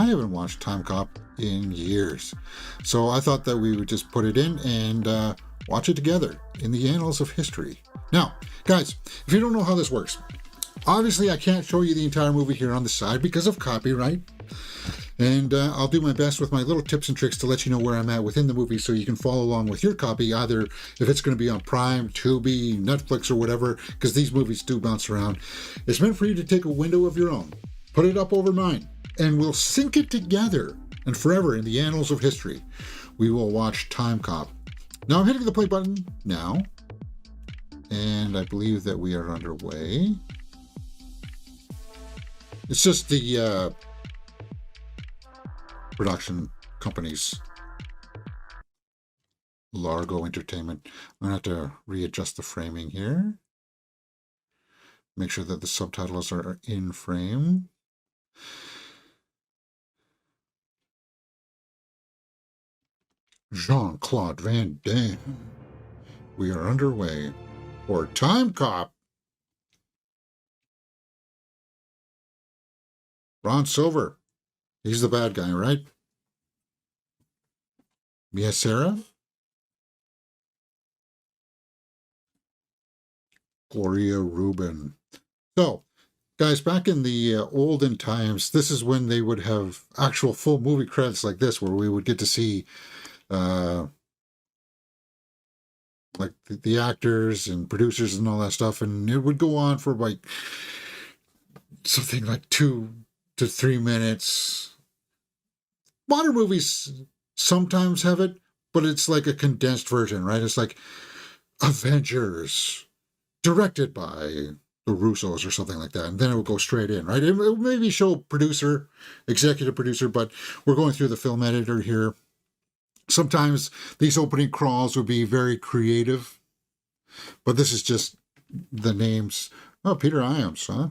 I haven't watched Timecop in years. So I thought that we would just put it in and watch it together in the annals of history. Now, guys, if you don't know how this works, obviously I can't show you the entire movie here on the side because of copyright. And I'll do my best with my little tips and tricks to let you know where I'm at within the movie so you can follow along with your copy, either if it's going to be on Prime, Tubi, Netflix, or whatever, because these movies do bounce around. It's meant for you to take a window of your own, put it up over mine, and we'll sync it together and forever in the annals of history. We will watch Timecop. Now I'm hitting the play button now, and I believe that we are underway. It's just the production companies, Largo Entertainment. I'm going to have to readjust the framing here. Make sure that the subtitles are in frame. Jean-Claude Van Damme. We are underway for Timecop. Ron Silver. He's the bad guy, right? Mia Sara? Gloria Rubin. So, guys, back in the olden times, this is when they would have actual full movie credits like this, where we would get to see like the actors and producers and all that stuff, and it would go on for like something like 2 to 3 minutes. Modern movies sometimes have it, but it's like a condensed version, right? It's like Avengers, directed by the Russos or something like that, and then it will go straight in, right? It will maybe show producer, executive producer, but we're going through the film editor here. Sometimes these opening crawls would be very creative, but this is just the names. Oh, Peter Iams, huh?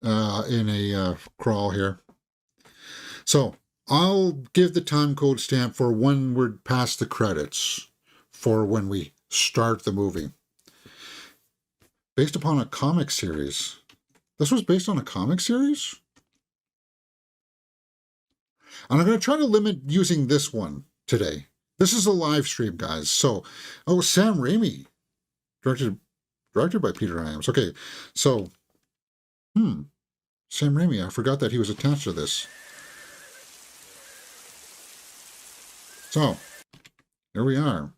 In a crawl here. So I'll give the time code stamp for when we're past the credits for when we start the movie. Based upon a comic series. This was based on a comic series? And I'm going to try to limit using this one today. This is a live stream, guys. So, Sam Raimi. Directed by Peter Iams. Okay, so, Sam Raimi, I forgot that he was attached to this. So, here we are.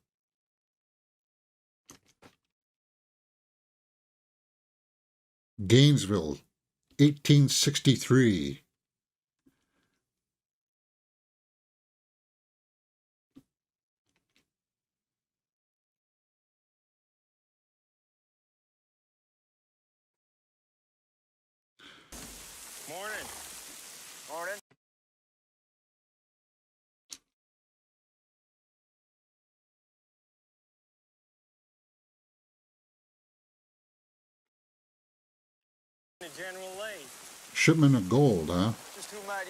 Gainesville, 1863. Morning. Morning. The General Lane. Shipment of gold, huh? Just who might...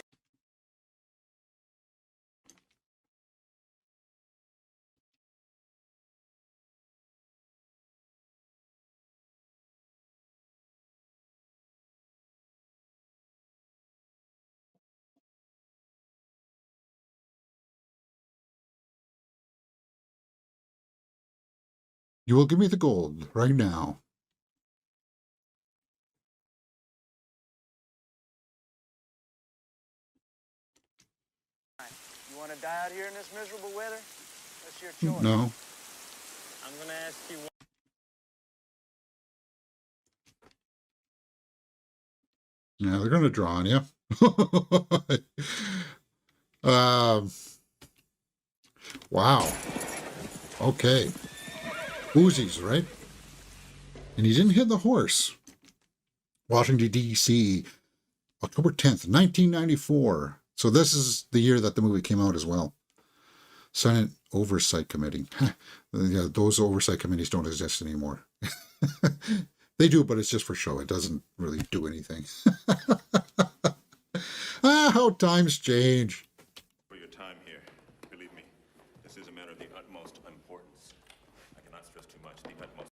You will give me the gold right now. You want to die out here in this miserable weather? That's your choice. No. I'm going to ask you one. Yeah, they're going to draw on you. Wow. Okay. Uzis, right? And he didn't hit the horse. Washington, D.C., October 10th, 1994. So this is the year that the movie came out as well. Senate Oversight Committee. Yeah, those oversight committees don't exist anymore. They do, but it's just for show. It doesn't really do anything. How times change. For your time here. Believe me, this is a matter of the utmost importance. I cannot stress too much the utmost.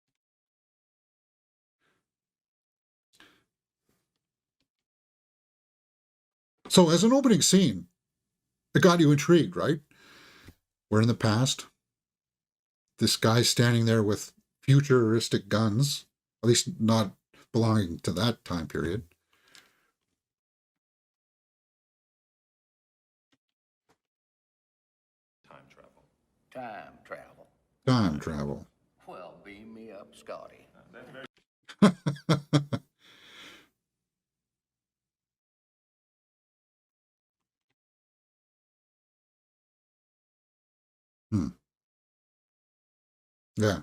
So as an opening scene, it got you intrigued, right? We're in the past. This guy's standing there with futuristic guns, at least not belonging to that time period. Time travel. Time travel. Time travel. Well, beam me up, Scotty. That's very Hmm. Yeah.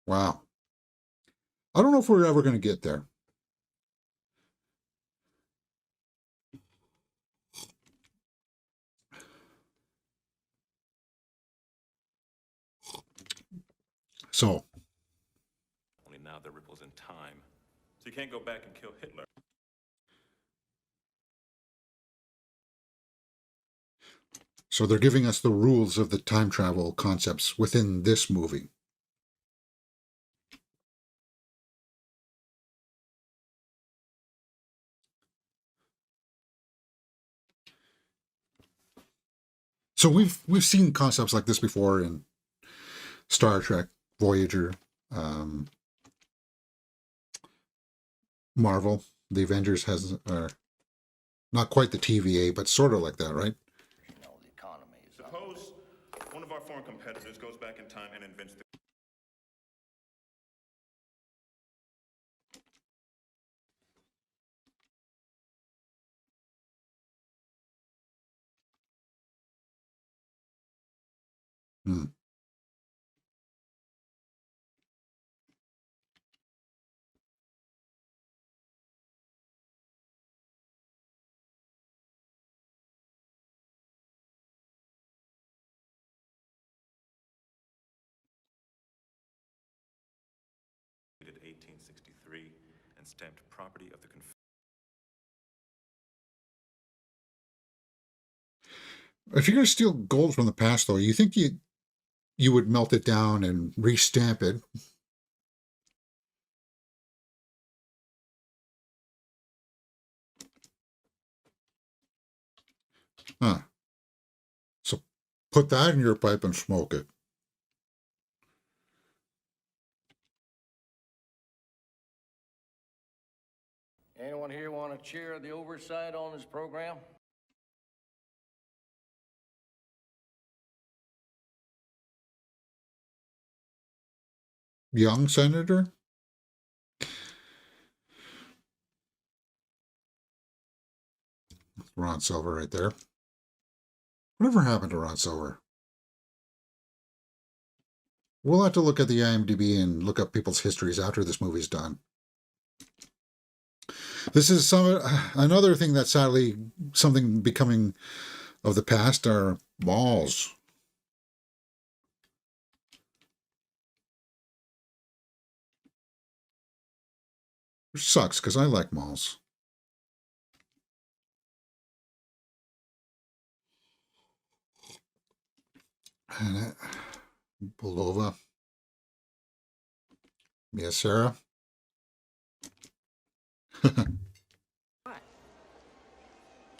Wow. I don't know if we're ever going to get there. So, only now there are ripples in time. So you can't go back and kill Hitler. so they're giving us the rules of the time travel concepts within this movie. So we've seen concepts like this before in Star Trek, Voyager, Marvel. The Avengers has not quite the TVA, but sort of like that, right? You know, the economy is up. Suppose one of our foreign competitors goes back in time and invents the Hmm. dated 1863 and stamped property of the If you're going to steal gold from the past, though, you think you would melt it down and restamp it? Huh. So put that in your pipe and smoke it. Anyone here want to chair the oversight on this program? Young senator? Ron Silver right there. Whatever happened to Ron Silver? We'll have to look at the IMDb and look up people's histories after this movie's done. This is another thing that's sadly something becoming of the past are malls. Which sucks because I like malls. Bulova. Yes, Sarah. To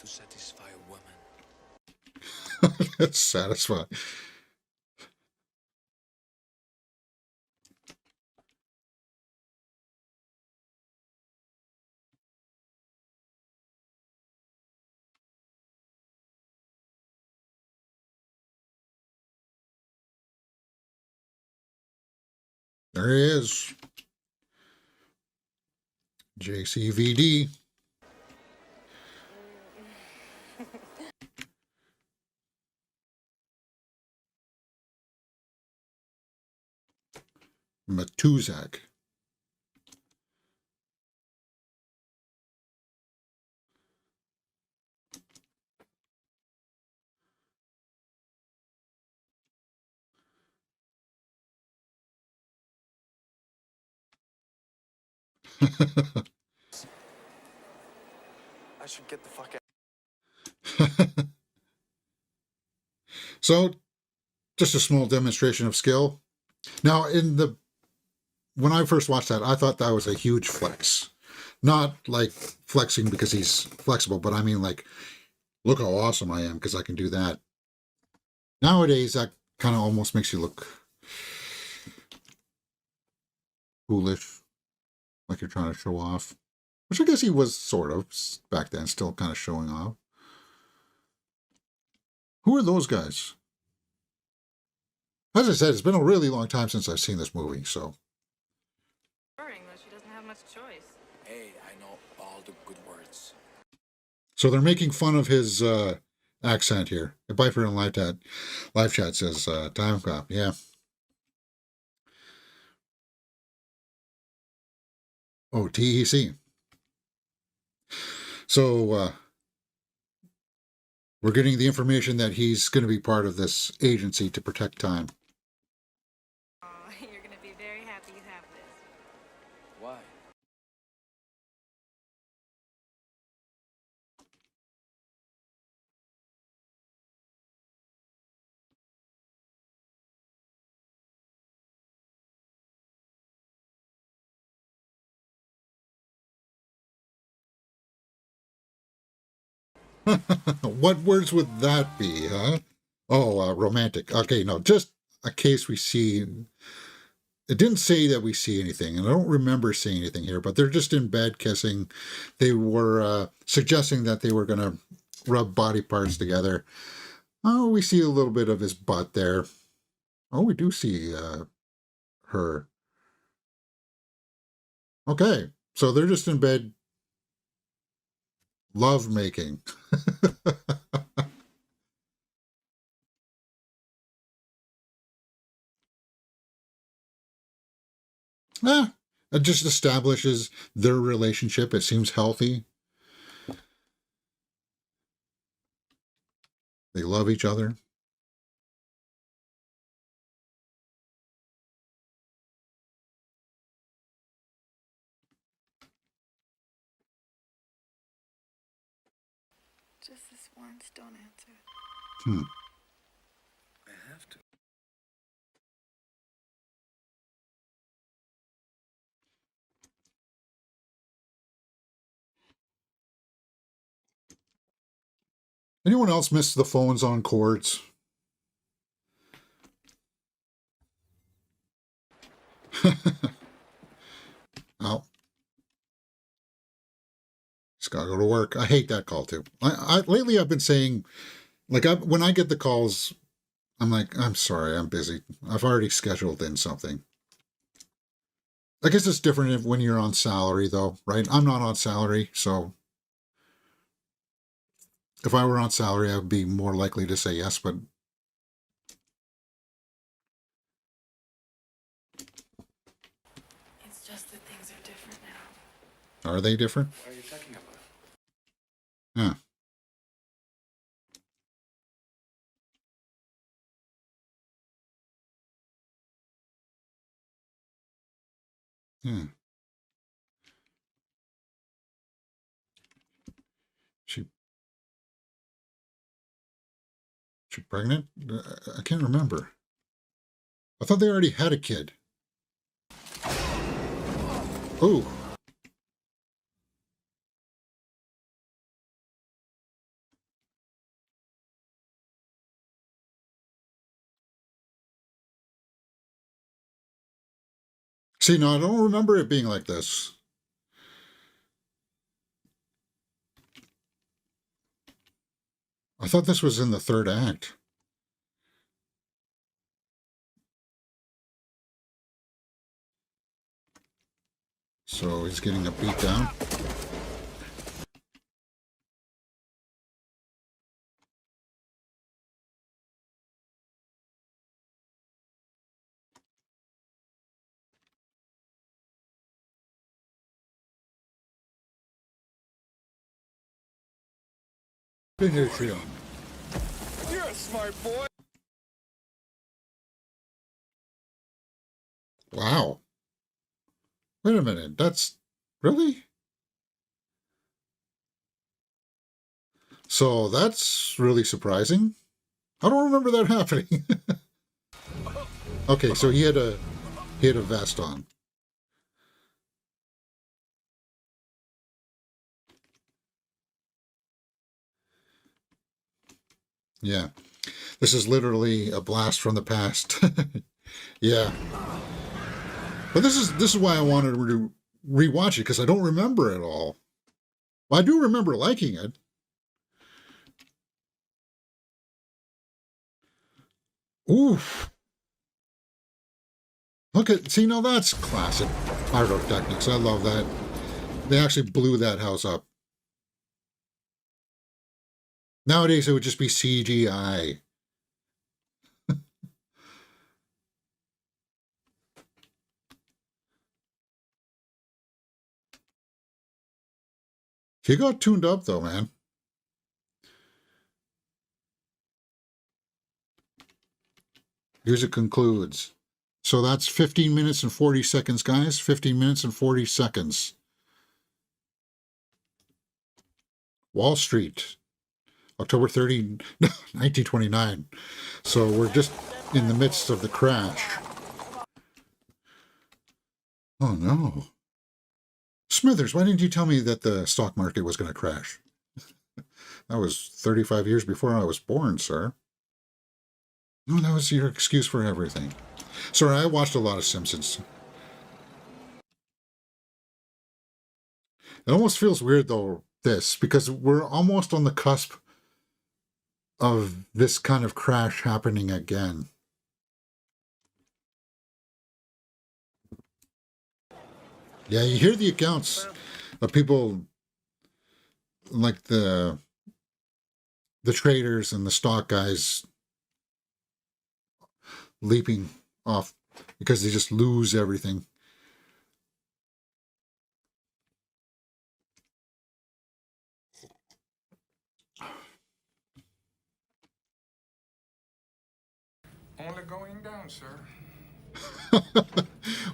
satisfy a woman. That's satisfying. There he is. JCVD. Matuzak. I should get the fuck out. So, just a small demonstration of skill. Now, in the when I first watched that, I thought that was a huge flex. Not like flexing because he's flexible, but I mean like, look how awesome I am because I can do that. Nowadays, that kind of almost makes you look foolish, like you're trying to show off. Which I guess he was sort of back then, still kind of showing off. Who are those guys? As I said, it's been a really long time since I've seen this movie, so. She doesn't have much choice. Hey, I know all the good words. So they're making fun of his accent here. A Bifer in live chat says, Timecop, yeah. Oh, TEC. So, we're getting the information that he's going to be part of this agency to protect time. Oh, you're gonna be very happy you have this. Why? What words would that be, huh? Oh, romantic. Okay, no, just a case we see. It didn't say that we see anything, and I don't remember seeing anything here, but they're just in bed kissing. They were suggesting that they were going to rub body parts together. Oh, we see a little bit of his butt there. Oh, we do see her. Okay, so they're just in bed love making. It just establishes their relationship. It seems healthy. They love each other. Just this once, don't answer. I have to. Anyone else miss the phones on cords? Oh. Just gotta go to work. I hate that call too. Lately I've been saying, like, when I get the calls, I'm like, I'm sorry, I'm busy. I've already scheduled in something. I guess it's different when you're on salary, though, right? I'm not on salary, so if I were on salary, I would be more likely to say yes, but It's just that things are different now. are they different? What are you talking about? Yeah. Yeah. She pregnant? I can't remember. I thought they already had a kid. Oh. See, no, I don't remember it being like this. I thought this was in the third act. So he's getting a beat down. Been here, trio. You're a smart boy. Wow. Wait a minute. That's really? So that's really surprising. I don't remember that happening. Okay, so he had a vest on. Yeah. This is literally a blast from the past. Yeah. But this is why I wanted to rewatch it, because I don't remember it all. Well, I do remember liking it. Oof. Look at, see, now that's classic pyrotechnics. I love that. They actually blew that house up. Nowadays, it would just be CGI. He got tuned up, though, man. Music concludes. So that's 15 minutes and 40 seconds, guys. 15 minutes and 40 seconds. Wall Street, October 30, 1929. So we're just in the midst of the crash. Oh, no. Smithers, why didn't you tell me that the stock market was going to crash? That was 35 years before I was born, sir. No, that was your excuse for everything. Sorry, I watched a lot of Simpsons. It almost feels weird, though, this, because we're almost on the cusp of this kind of crash happening again. Yeah, you hear the accounts of people like the traders and the stock guys leaping off because they just lose everything. Only going down, sir.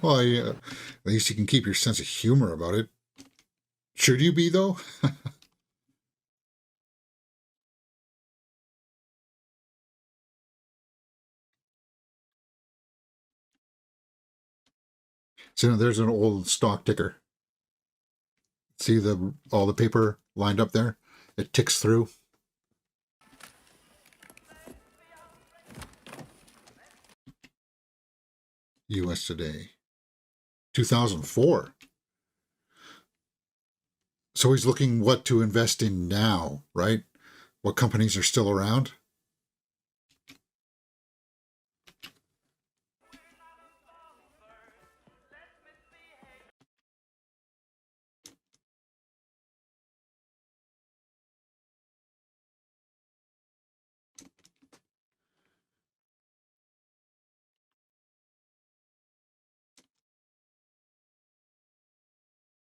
Well, yeah, at least you can keep your sense of humor about it. Should you be, though? So there's an old stock ticker. See all the paper lined up there? It ticks through. U.S. today. 2004. So he's looking what to invest in now, right? What companies are still around?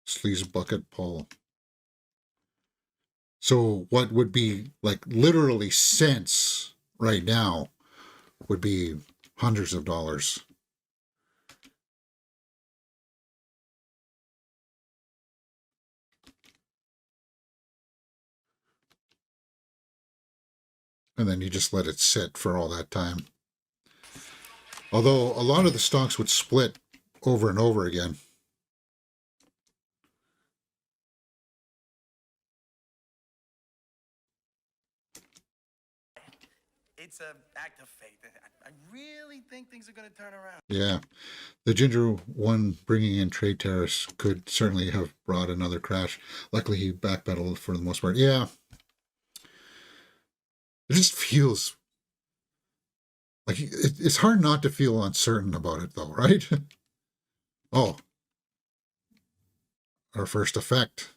Sleaze bucket Paul. So what would be like literally cents right now would be hundreds of dollars. And then you just let it sit for all that time. Although a lot of the stocks would split over and over again. It's an act of faith. I really think things are going to turn around. Yeah. The Ginger one bringing in trade tariffs could certainly have brought another crash. Luckily, he backpedaled for the most part. Yeah. It just feels like it's hard not to feel uncertain about it, though, right? Oh, our first effect.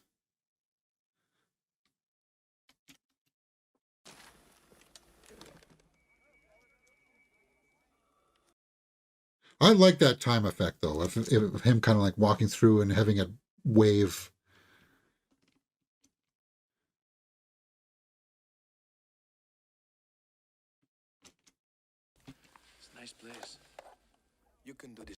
I like that time effect, though, of him kind of like walking through and having a wave. It's a nice place. You can do this.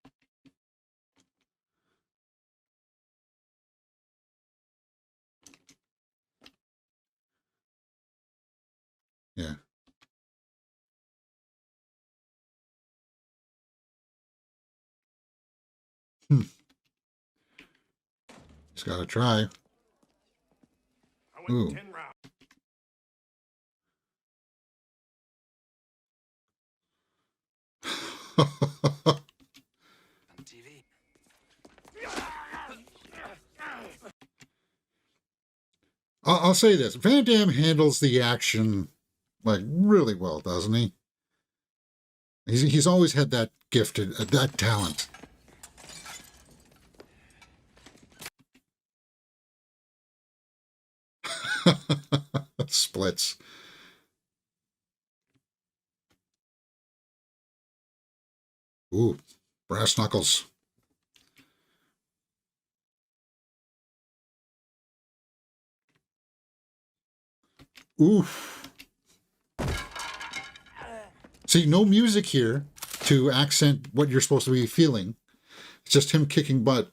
Yeah. He's got to try. Ooh. TV. I'll say this. Van Damme handles the action like really well, doesn't he? He's always had that gift, that talent. Splits. Ooh, brass knuckles. Oof. See, no music here to accent what you're supposed to be feeling. It's just him kicking butt.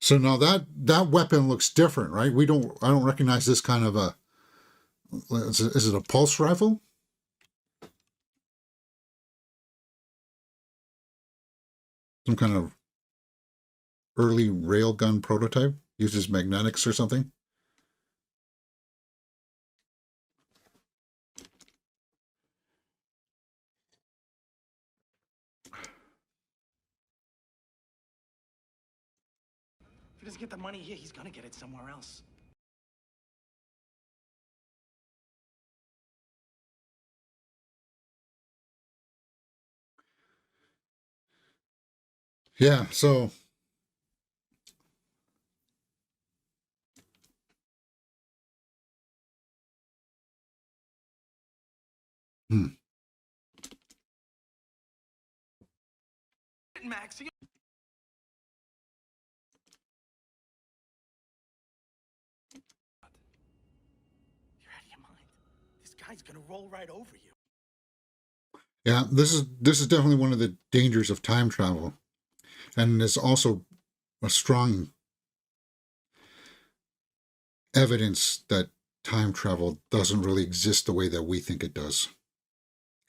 So now that weapon looks different, right? I don't recognize this kind of a, is it a pulse rifle? Some kind of early railgun prototype? Uses magnetics or something? If he doesn't get the money here, he's gonna get it somewhere else. Yeah, so Max, you're out of your mind. This guy's gonna roll right over you. yeah, this is definitely one of the dangers of time travel. And it's also a strong evidence that time travel doesn't really exist the way that we think it does.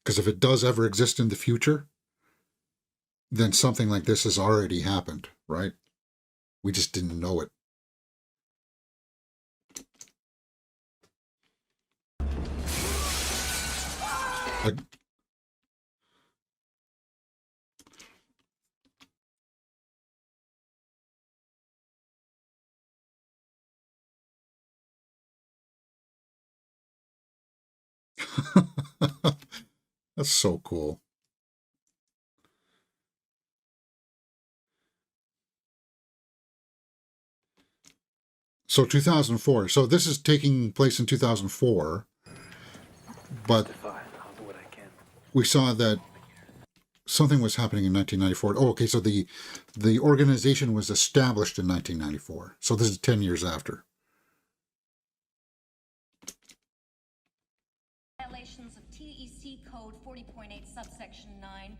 Because if it does ever exist in the future, then something like this has already happened, right? We just didn't know it. Like, that's so cool. So 2004. So this is taking place in 2004, but we saw that something was happening in 1994. Oh, okay. So the organization was established in 1994. So this is 10 years after. Violations of TEC Code 40.8 subsection 9.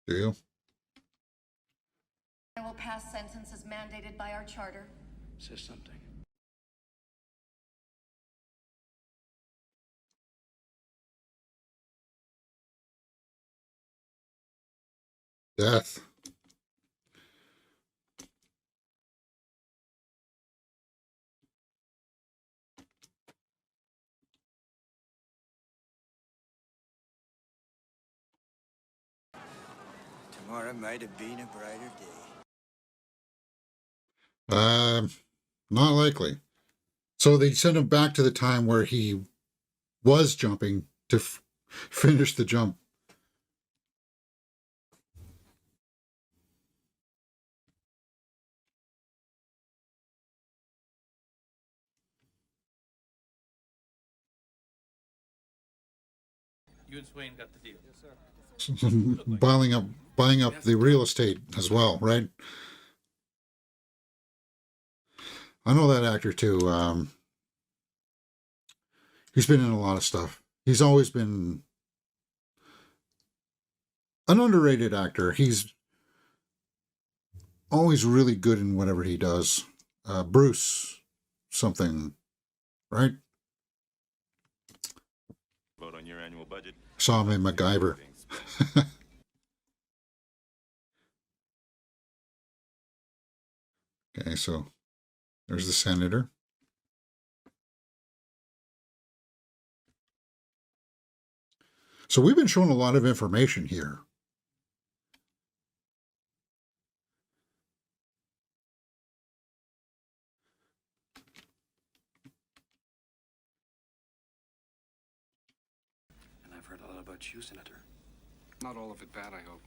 Do you? I will pass sentence as mandated by our charter. Say something. Death. Tomorrow might have been a brighter day. Not likely. So they sent him back to the time where he was jumping to finish the jump. You and Swain got the deal. Yes, sir. buying up the real estate as well, right? I know that actor too. He's been in a lot of stuff. He's always been an underrated actor. He's always really good in whatever he does. Bruce something, right? Vote on your annual budget. Saw him in MacGyver. Okay, so there's the senator. So we've been shown a lot of information here. And I've heard a lot about you, Senator. Not all of it bad, I hope.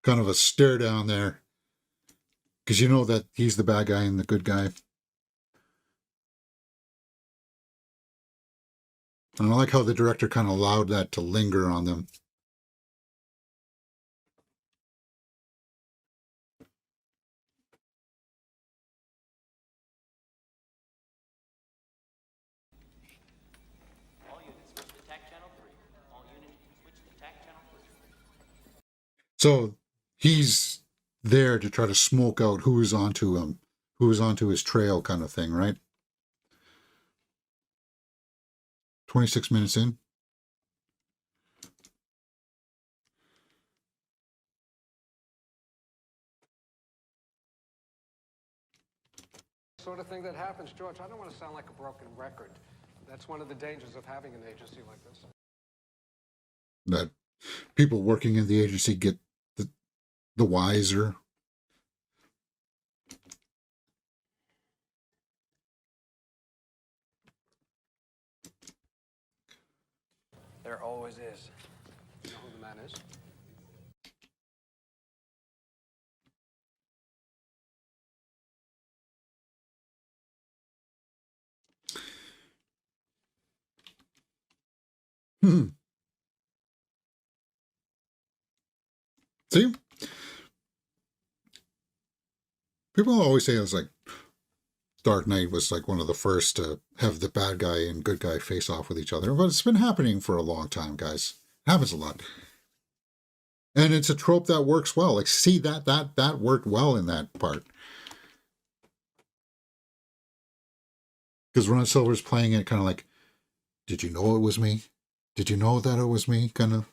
Kind of a stare down there. Because you know that he's the bad guy and the good guy. And I like how the director kind of allowed that to linger on them. All units switch to TAC channel 3. All units switch to TAC channel 3. So he's there to try to smoke out who's onto him, who's onto his trail kind of thing, right? 26 minutes in. Sort of thing that happens, George. I don't want to sound like a broken record. That's one of the dangers of having an agency like this. That people working in the agency get the wiser. There always is. You know who the man is? See? People always say it's like Dark Knight was like one of the first to have the bad guy and good guy face off with each other. But it's been happening for a long time, guys. It happens a lot. And it's a trope that works well. Like, see, that worked well in that part. Because Ron Silver's playing it kind of like, did you know it was me? Did you know that it was me? Kind of.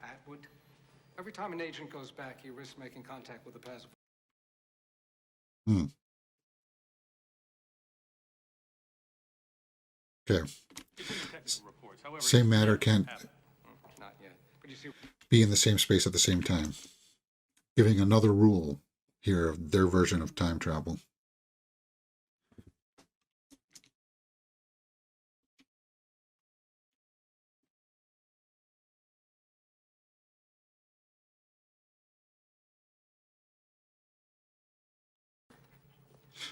Atwood. Every time an agent goes back, he risks making contact with a passive. Okay. Same matter can't Not yet. But you see, be in the same space at the same time. Giving another rule here of their version of time travel.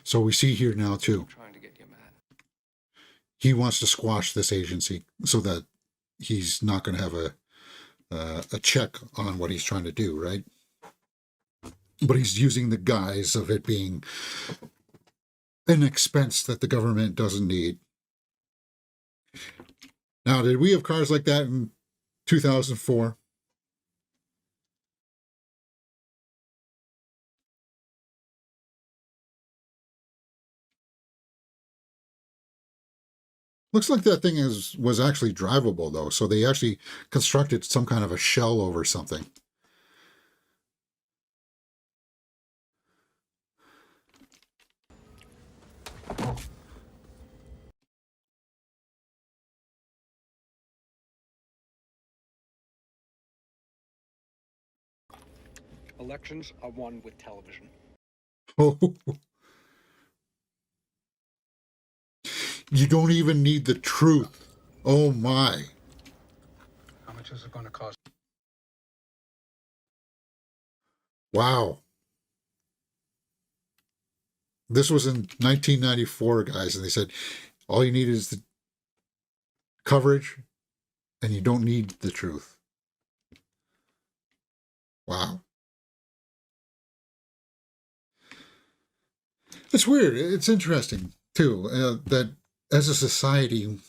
So we see here now too. trying to get you mad. He wants to squash this agency so that he's not going to have a check on what he's trying to do, right? But he's using the guise of it being an expense that the government doesn't need. Now, did we have cars like that in 2004? Looks like that thing was actually drivable, though. So they actually constructed some kind of a shell over something. Elections are won with television. Oh. You don't even need the truth. Oh my. How much is it going to cost? Wow. This was in 1994, guys, and they said all you need is the coverage and you don't need the truth. Wow. It's weird. It's interesting, too, that as a society,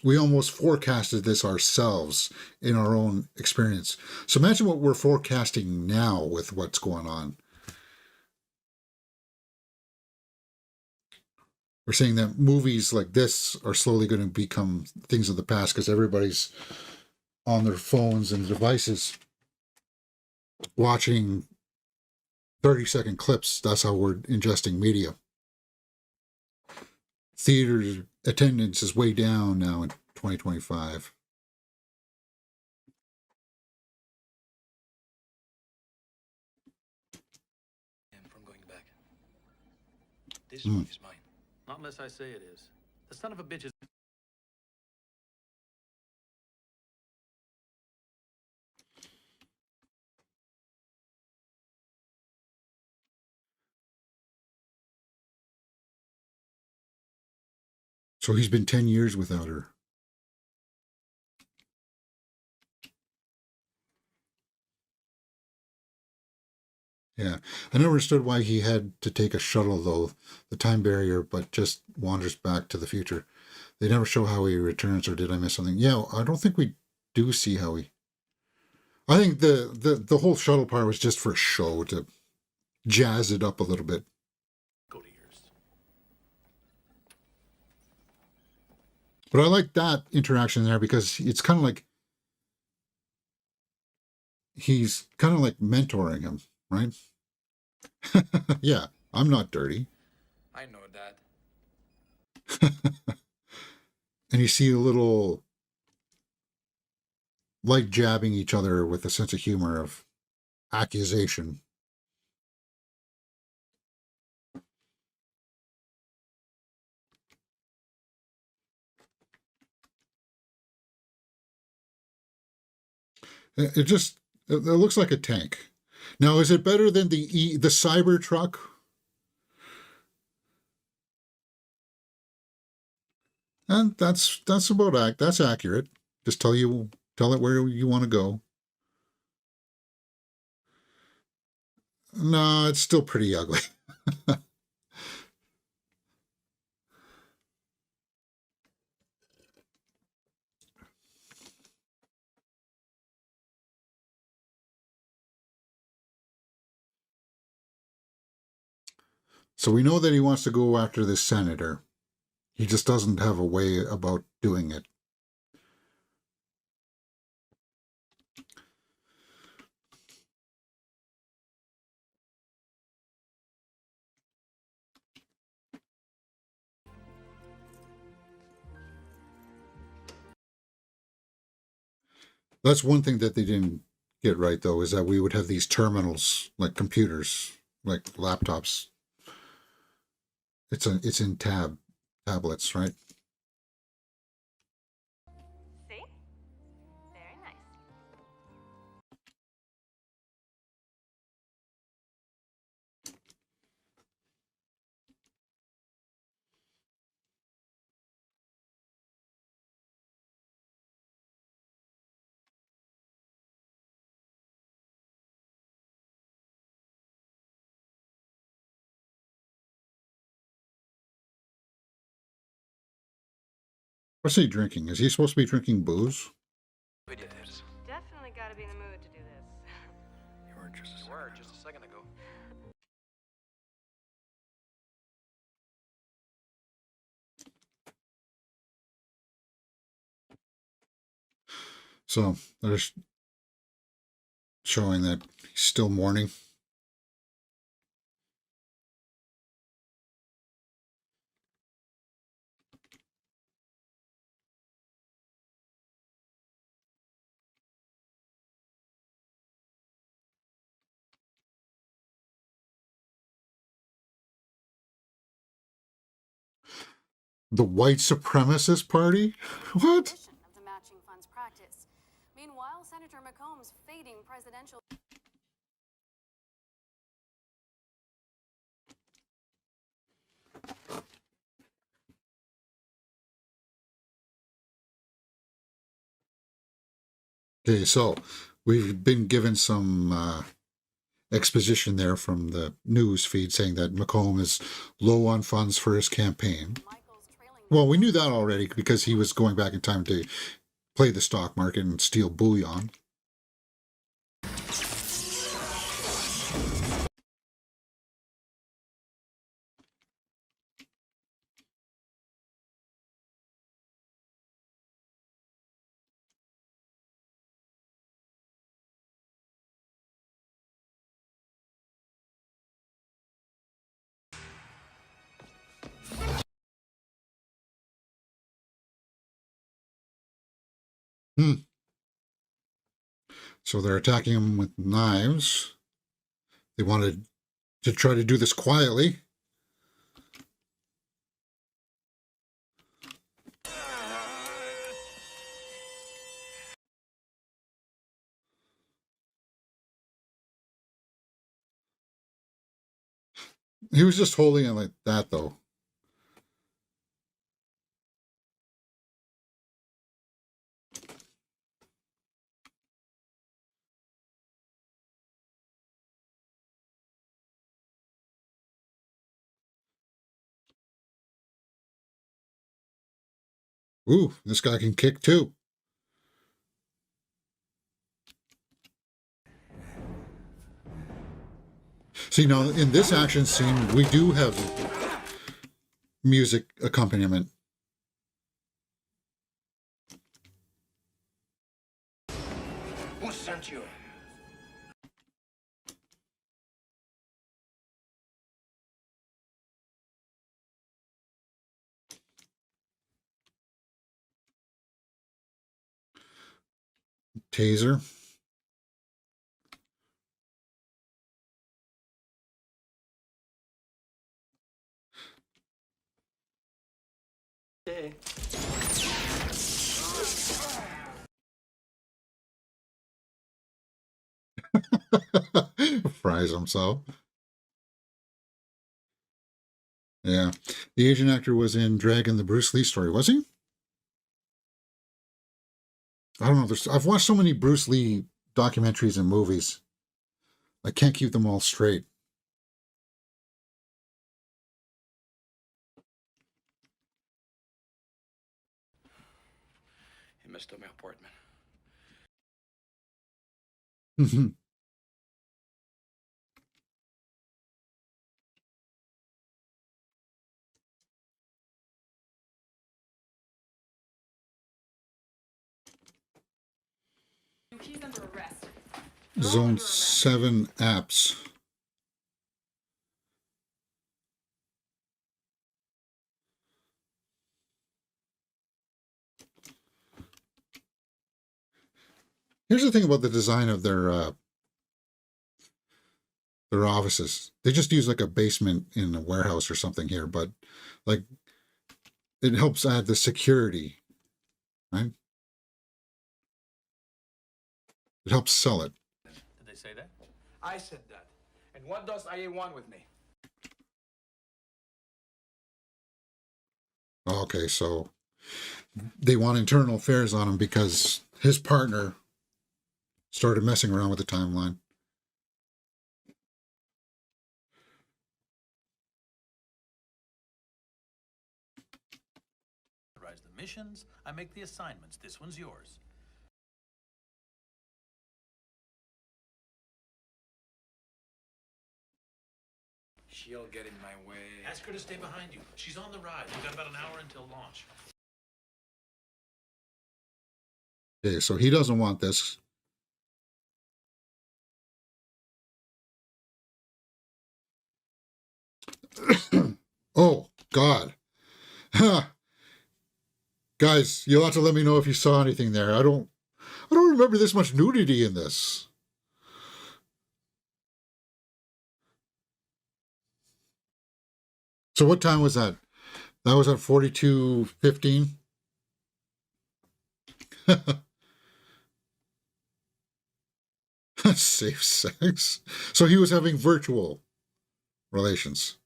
We almost forecasted this ourselves in our own experience. So imagine what we're forecasting now with what's going on. We're saying that movies like this are slowly going to become things of the past because everybody's on their phones and devices watching 30-second clips. That's how we're ingesting media. Theater attendance is way down now in 2025. From going back. This one is mine. Not unless I say it is. The son of a bitch is... So he's been 10 years without her. Yeah. I never understood why he had to take a shuttle, though, the time barrier, but just wanders back to the future. They never show how he returns, or did I miss something? Yeah, I don't think we do see how he... I think the whole shuttle part was just for show, to jazz it up a little bit. Go to yours. But I like that interaction there because it's kind of like he's kind of like mentoring him, right? Yeah, I'm not dirty. I know that. And you see a little like jabbing each other with a sense of humor of accusation. It looks like a tank. Now, is it better than the Cyber truck? And that's about that's accurate. Just tell it where you want to go. No, it's still pretty ugly. So we know that he wants to go after this senator. He just doesn't have a way about doing it. That's one thing that they didn't get right, though, is that we would have these terminals, like computers, like laptops. It's in tablets, right? See? Very nice. What's he drinking? Is he supposed to be drinking booze? We did this. Definitely got to be in the mood to do this. You were just a second ago. So they're showing that he's still mourning. The white supremacist party? What? Of the matching funds practice. Meanwhile, Senator McComb's fading presidential... Okay, so we've been given some exposition there from the news feed saying that McComb is low on funds for his campaign. Well, we knew that already because he was going back in time to play the stock market and steal bullion. So they're attacking him with knives. They wanted to try to do this quietly. He was just holding it like that, though. Ooh, this guy can kick too. See, now in this action scene, we do have music accompaniment. Who sent you? Taser. Hey. Fries himself. Yeah. The Asian actor was in Dragon, the Bruce Lee story, was he? I don't know. I've watched so many Bruce Lee documentaries and movies. I can't keep them all straight. He messed up my apartment. He's under arrest. Zone 7 apps. Here's the thing about the design of their offices. They just use like a basement in a warehouse or something here, but like it helps add the security, right? It helps sell it. Did they say that? I said that. And what does IA want with me? Okay, so they want internal affairs on him because his partner started messing around with the timeline. Authorize the missions. I make the assignments. This one's yours. She'll get in my way. Ask her to stay behind you. She's on the ride. We've got about an hour until launch. Okay, so he doesn't want this. Oh, God. Guys, you'll have to let me know if you saw anything there. I don't remember this much nudity in this. So what time was that? That was at 42:15. Safe sex. So he was having virtual relations.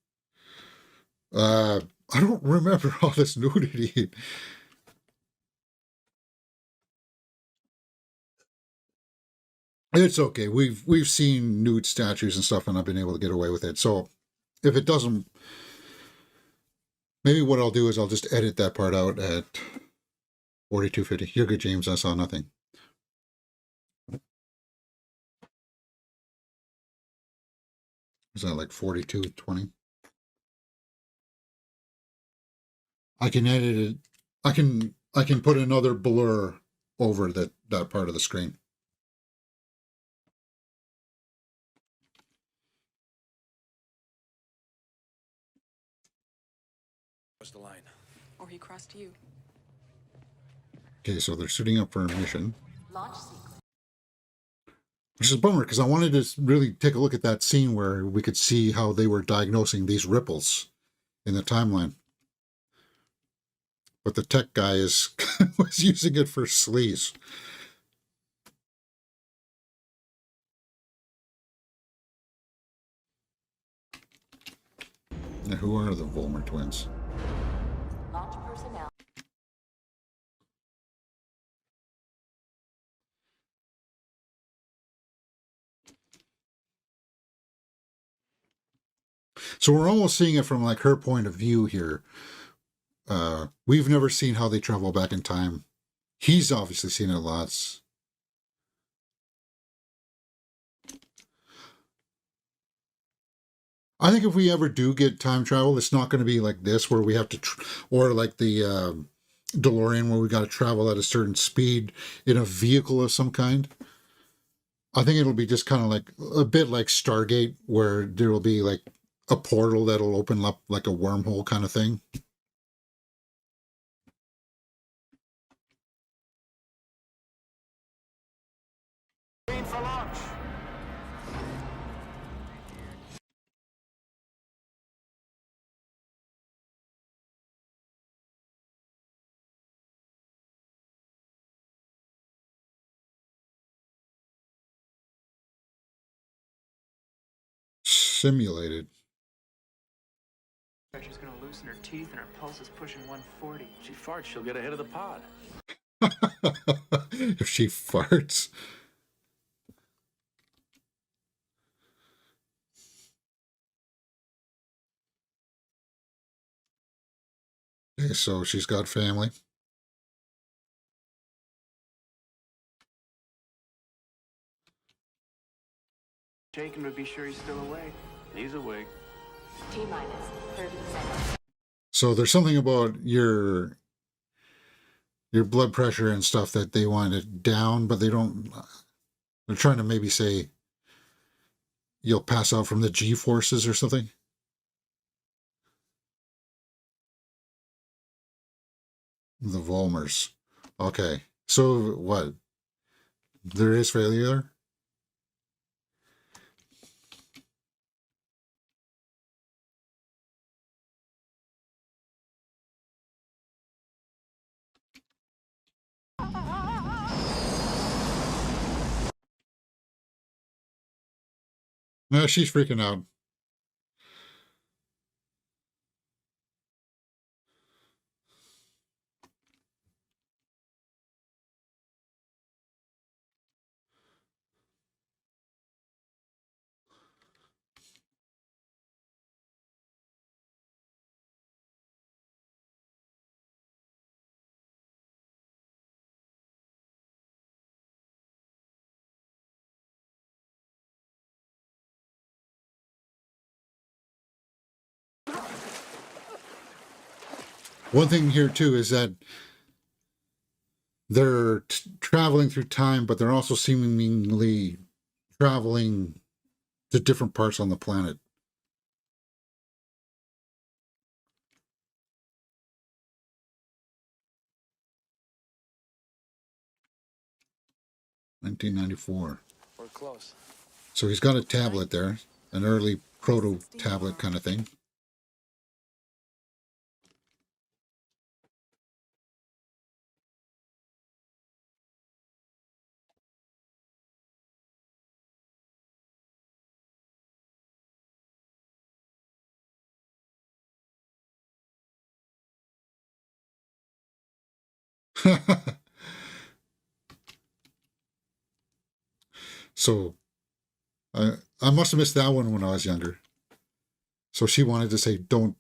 I don't remember all this nudity. It's okay. We've seen nude statues and stuff, and I've been able to get away with it. So if it doesn't Maybe what I'll do is I'll just edit that part out at 4250. You're good, James. I saw nothing. Is that like 4220? I can edit it. I can put another blur over that part of the screen. What's the line? Or he crossed you. Okay, so they're suiting up for a mission. Launch sequence. Which is a bummer, because I wanted to really take a look at that scene where we could see how they were diagnosing these ripples in the timeline. But the tech guy was using it for sleaze. Now, who are the Vollmer twins? Launch personnel. So we're almost seeing it from like her point of view here. We've never seen how they travel back in time. He's obviously seen it lots. I think if we ever do get time travel, it's not going to be like this where we have to, or like the DeLorean where we got to travel at a certain speed in a vehicle of some kind. I think it'll be just kind of like a bit like Stargate, where there will be like a portal that'll open up like a wormhole kind of thing. Green for launch. Simulated. She's gonna loosen her teeth and her pulse is pushing 140. She farts, she'll get ahead of the pod. If she farts. Okay, so she's got family. Shaken would be sure he's still awake. He's awake. T-minus 30 seconds. So there's something about your blood pressure and stuff that they want it down, but they don't. They're trying to maybe say you'll pass out from the G forces or something. The Vollmers. Okay. So what? There is failure? No, she's freaking out. One thing here too is that they're traveling through time, but they're also seemingly traveling to different parts on the planet. $1994. We're close. So he's got a tablet there, an early proto tablet kind of thing. So I must have missed that one when I was younger. So she wanted to say, don't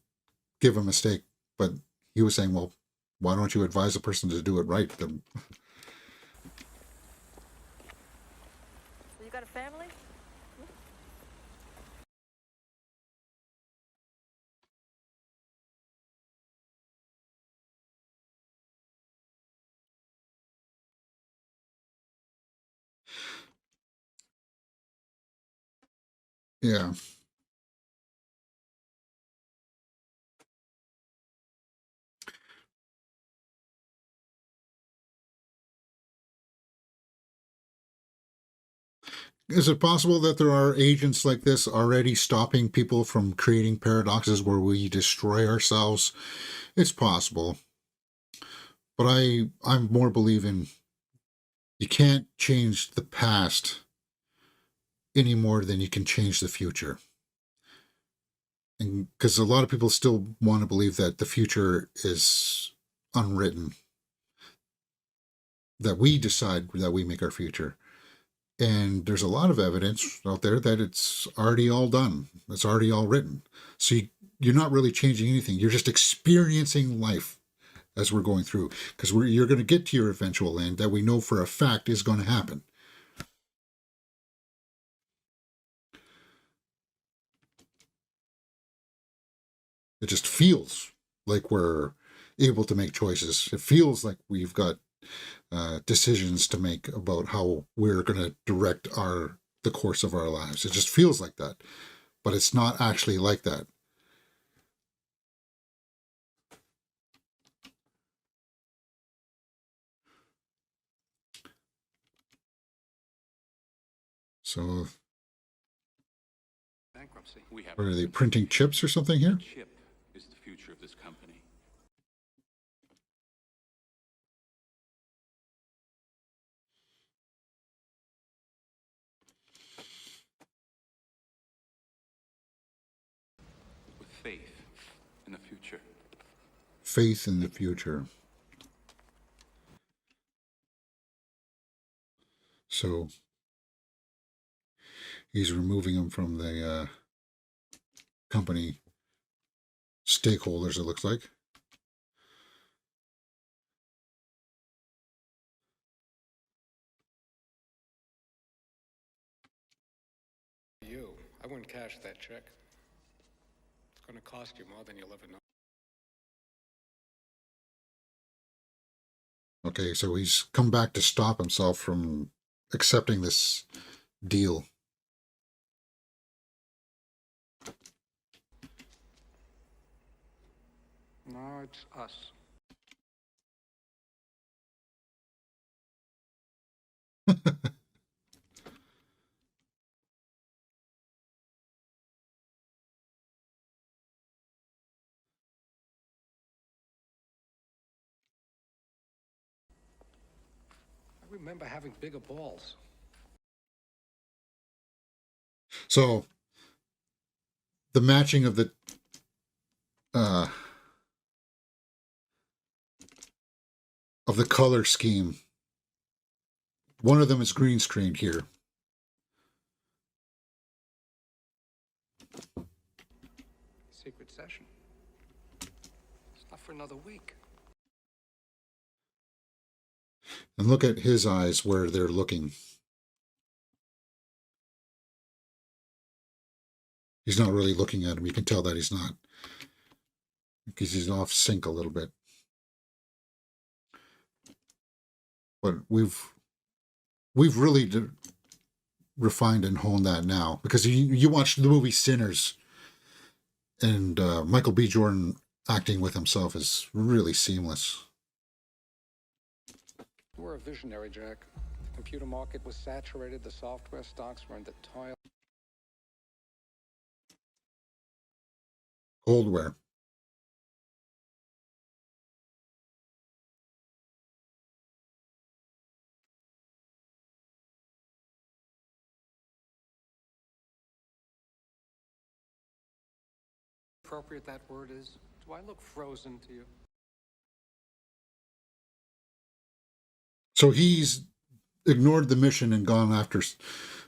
give a mistake. But he was saying, well, why don't you advise a person to do it right? So you got a family? Yeah. Is it possible that there are agents like this already stopping people from creating paradoxes where we destroy ourselves? It's possible. But I'm more believing you can't change the past any more than you can change the future. And because a lot of people still want to believe that the future is unwritten, that we decide that we make our future. And there's a lot of evidence out there that it's already all done. It's already all written. So you're not really changing anything. You're just experiencing life as we're going through. Because you're going to get to your eventual end that we know for a fact is going to happen. It just feels like we're able to make choices. It feels like we've got decisions to make about how we're going to direct the course of our lives. It just feels like that, but it's not actually like that. So, Bankruptcy. are they printing chips or something here? Chip is the future of this company. With faith in the future. Faith in the future. So he's removing them from the company stakeholders, it looks like. I wouldn't cash that check. It's going to cost you more than you'll ever know. Okay, so he's come back to stop himself from accepting this deal. No, it's us. I remember having bigger balls. So the matching of the color scheme. One of them is green screened here. Secret session. It's not for another week. And look at his eyes where they're looking. He's not really looking at him. You can tell that he's not. Because he's off sync a little bit. But we've really refined and honed that now. Because you watch the movie Sinners, and Michael B. Jordan acting with himself is really seamless. You were a visionary, Jack. The computer market was saturated. The software stocks were in the toilet. Coldware. Appropriate that word is. Do I look frozen to you? So he's ignored the mission and gone after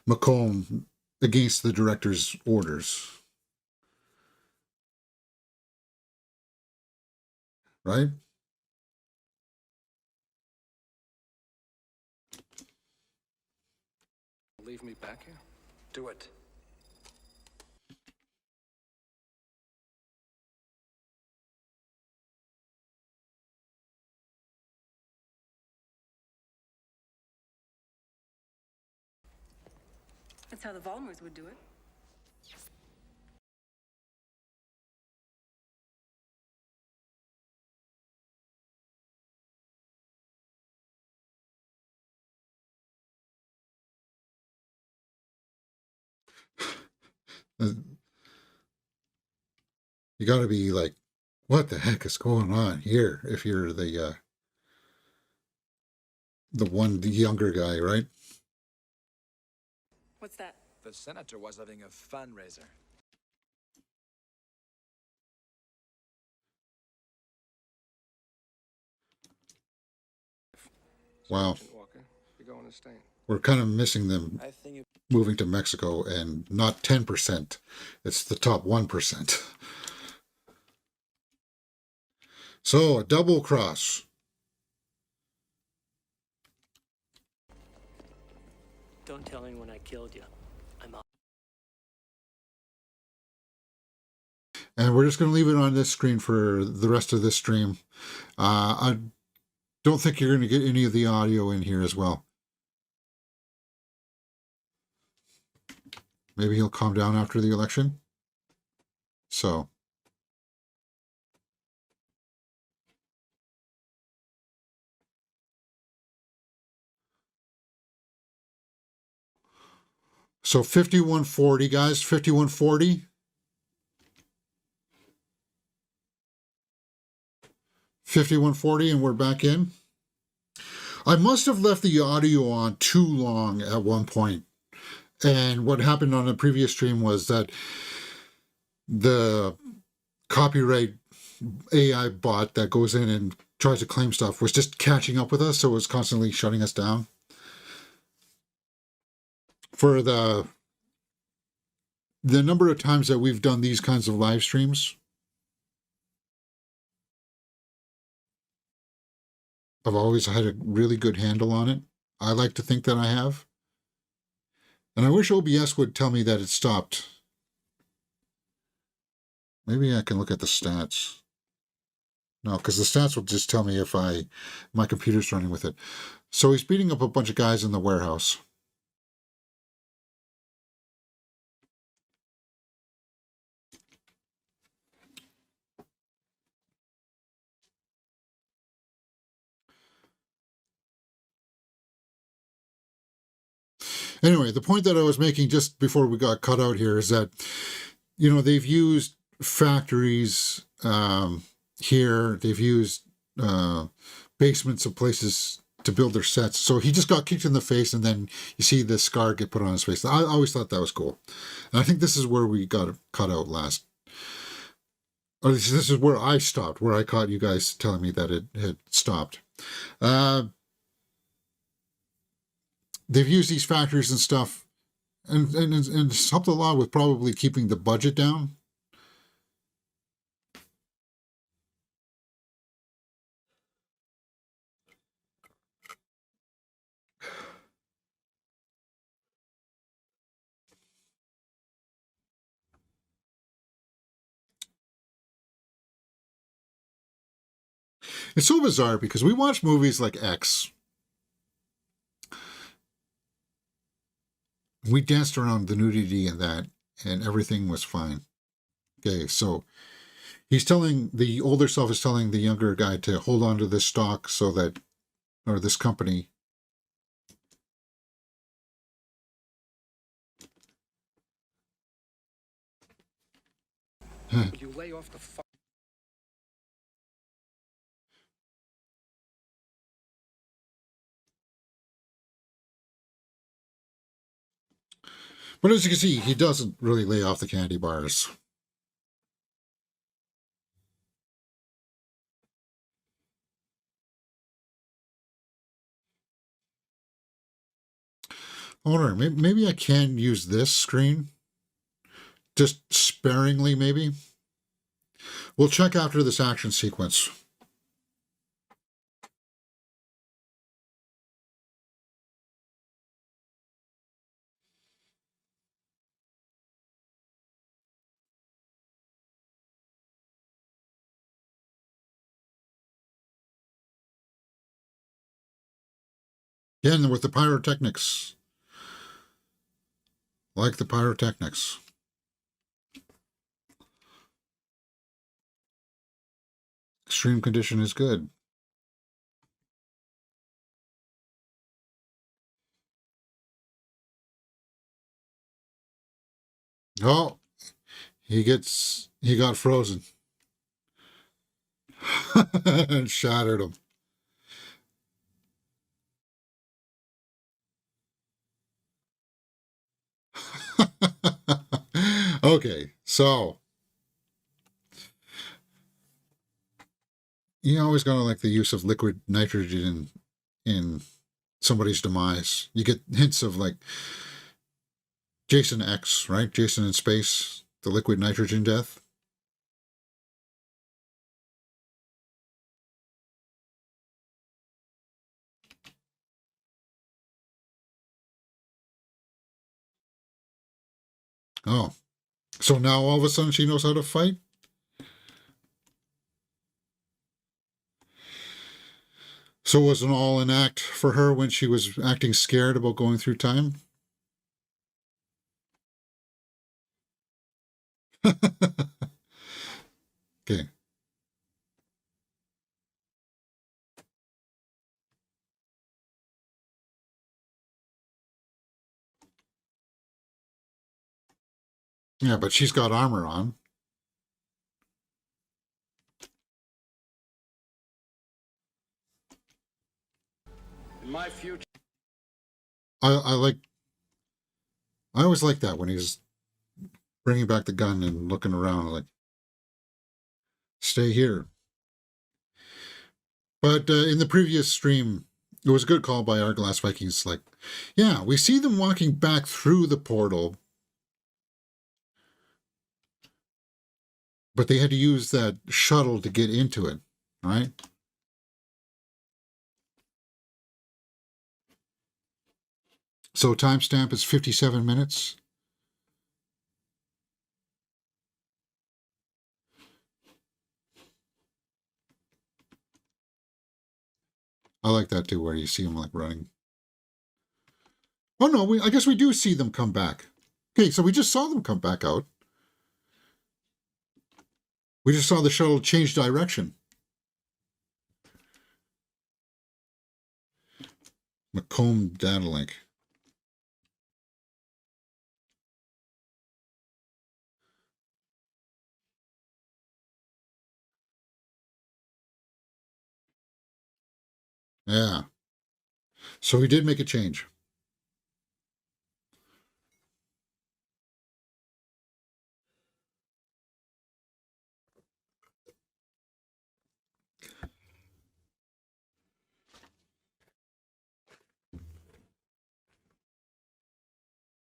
McComb against the director's orders. right? Leave me back here? Do it. That's how the Volmers would do it. You got to be like, what the heck is going on here? If you're the younger guy, right? What's that? The senator was having a fundraiser. Wow. Walker, you're going to Stain. We're kind of missing them I think moving to Mexico, and not 10%. It's the top 1%. So, a double cross. Don't tell anyone I killed you. I'm out. And we're just going to leave it on this screen for the rest of this stream. I don't think you're going to get any of the audio in here as well. Maybe he'll calm down after the election. So. So 5140, guys, 5140. 5140, and we're back in. I must have left the audio on too long at one point. And what happened on the previous stream was that the copyright AI bot that goes in and tries to claim stuff was just catching up with us, so it was constantly shutting us down. For the number of times that we've done these kinds of live streams, I've always had a really good handle on it. I like to think that I have. And I wish OBS would tell me that it stopped. Maybe I can look at the stats. No, because the stats will just tell me if my computer's running with it. So he's beating up a bunch of guys in the warehouse. Anyway, the point that I was making just before we got cut out here is that, you know, they've used factories here. They've used basements of places to build their sets. So he just got kicked in the face, and then you see the scar get put on his face. I always thought that was cool. And I think this is where we got cut out last. Or this is where I stopped, where I caught you guys telling me that it had stopped. They've used these factories and stuff, and it's helped a lot with probably keeping the budget down. It's so bizarre because we watch movies like X. We danced around the nudity in that, and everything was fine. Okay, so he's telling, the older self is telling the younger guy to hold on to this stock so that, or this company. Will you lay off the fuck? But as you can see, he doesn't really lay off the candy bars. I wonder, maybe I can use this screen. Just sparingly, maybe. We'll check after this action sequence. Again, with the pyrotechnics. Like the pyrotechnics. Extreme condition is good. Oh, he got frozen. And shattered him. Okay, so you always gotta like the use of liquid nitrogen in somebody's demise. You get hints of like Jason X, right? Jason in space, the liquid nitrogen death. Oh, so now all of a sudden she knows how to fight? So was it all an act for her when she was acting scared about going through time? Okay. Yeah, but she's got armor on. In my future. I always like that when he's bringing back the gun and looking around like, stay here. But in the previous stream, it was a good call by our Glass Vikings. Like, yeah, we see them walking back through the portal, but they had to use that shuttle to get into it, right? So timestamp is 57 minutes. I like that too, where you see them like running. Oh no, I guess we do see them come back. Okay, so we just saw them come back out. We just saw the shuttle change direction. Macomb data link. Yeah. So he did make a change.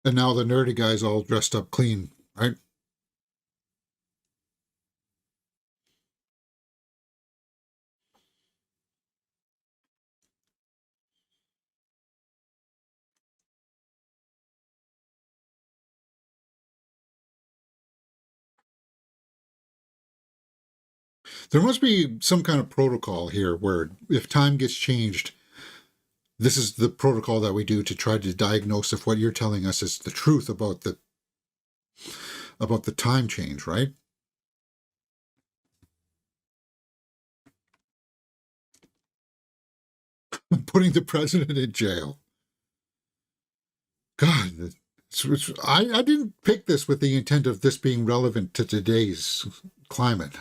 And now the nerdy guy's all dressed up clean, right? There must be some kind of protocol here where if time gets changed, this is the protocol that we do to try to diagnose if what you're telling us is the truth about the time change, right? Putting the president in jail. God, I didn't pick this with the intent of this being relevant to today's climate.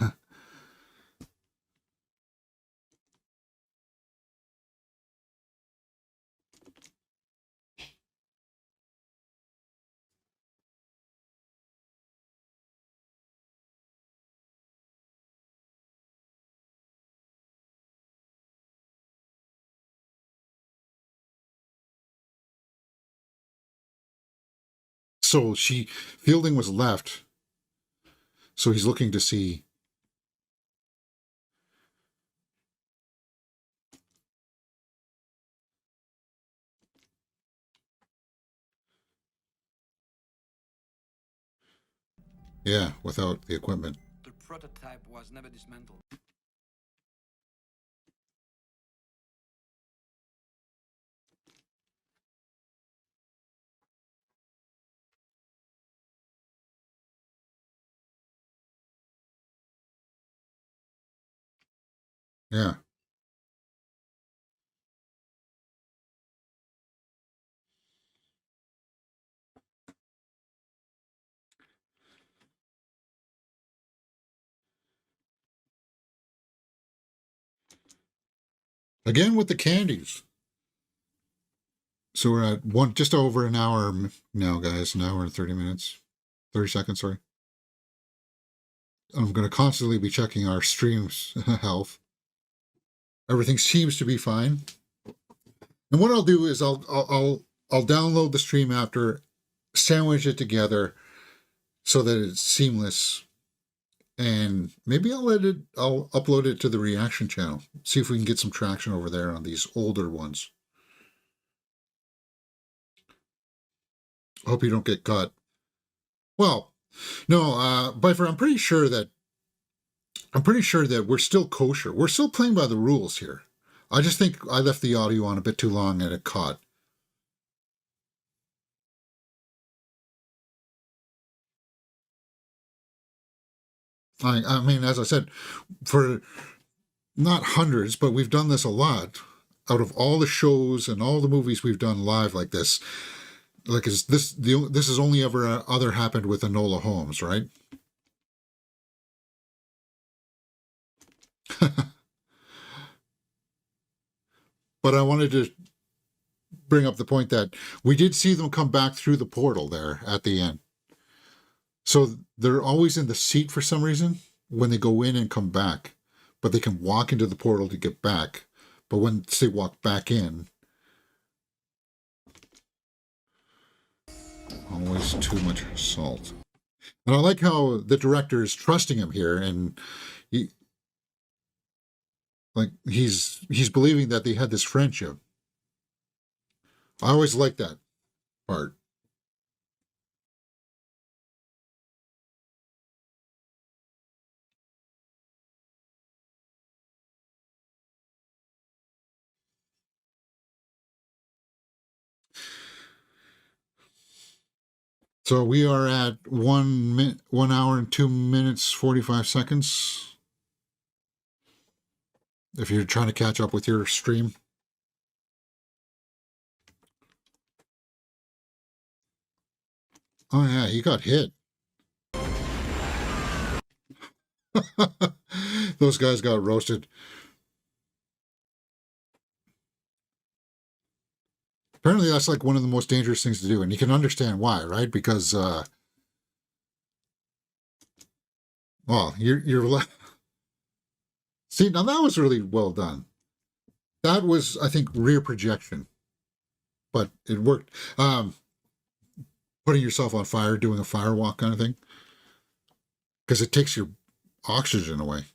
So Fielding was left. So he's looking to see. Yeah, without the equipment. The prototype was never dismantled. Yeah. Again with the candies. So we're at just over an hour now, guys. An hour and 30 minutes. 30 seconds, sorry. I'm going to constantly be checking our stream's health. Everything seems to be fine. And what I'll do is I'll download the stream after, sandwich it together so that it's seamless, and maybe I'll upload it to the reaction channel. See if we can get some traction over there on these older ones. Hope you don't get caught. Well, no, Bifer, I'm pretty sure that we're still kosher. We're still playing by the rules here. I just think I left the audio on a bit too long and it caught. I mean, as I said, for not hundreds, but we've done this a lot. Out of all the shows and all the movies we've done live like this, this has only ever other happened with Enola Holmes, right? But I wanted to bring up the point that we did see them come back through the portal there at the end. So they're always in the seat for some reason when they go in and come back, but they can walk into the portal to get back. But when they walk back in, always too much salt. And I like how the director is trusting him here, and he's believing that they had this friendship. I always like that part. So we are at 1 hour and 2 minutes 45 seconds. If you're trying to catch up with your stream. Oh yeah, he got hit. Those guys got roasted. Apparently that's like one of the most dangerous things to do, and you can understand why, right? Because well, you're see, now that was really well done. That was, I think, rear projection, but it worked. Putting yourself on fire, doing a firewalk kind of thing, because it takes your oxygen away.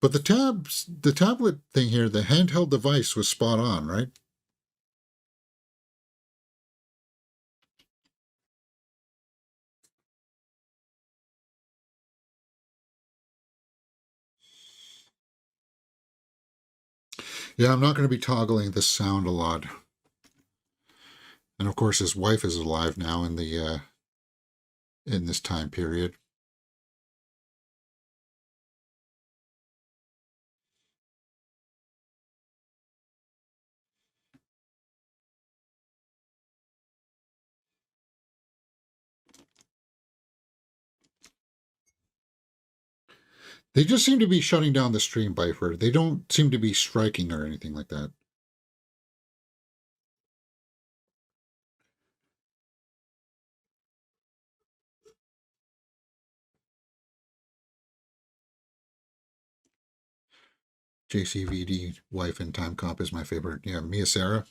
But the tablet thing here, the handheld device was spot on, right? Yeah, I'm not going to be toggling the sound a lot. And of course, his wife is alive now in this time period. They just seem to be shutting down the stream, Bifer. They don't seem to be striking or anything like that. JCVD wife in Timecop is my favorite. Yeah, Mia Sarah.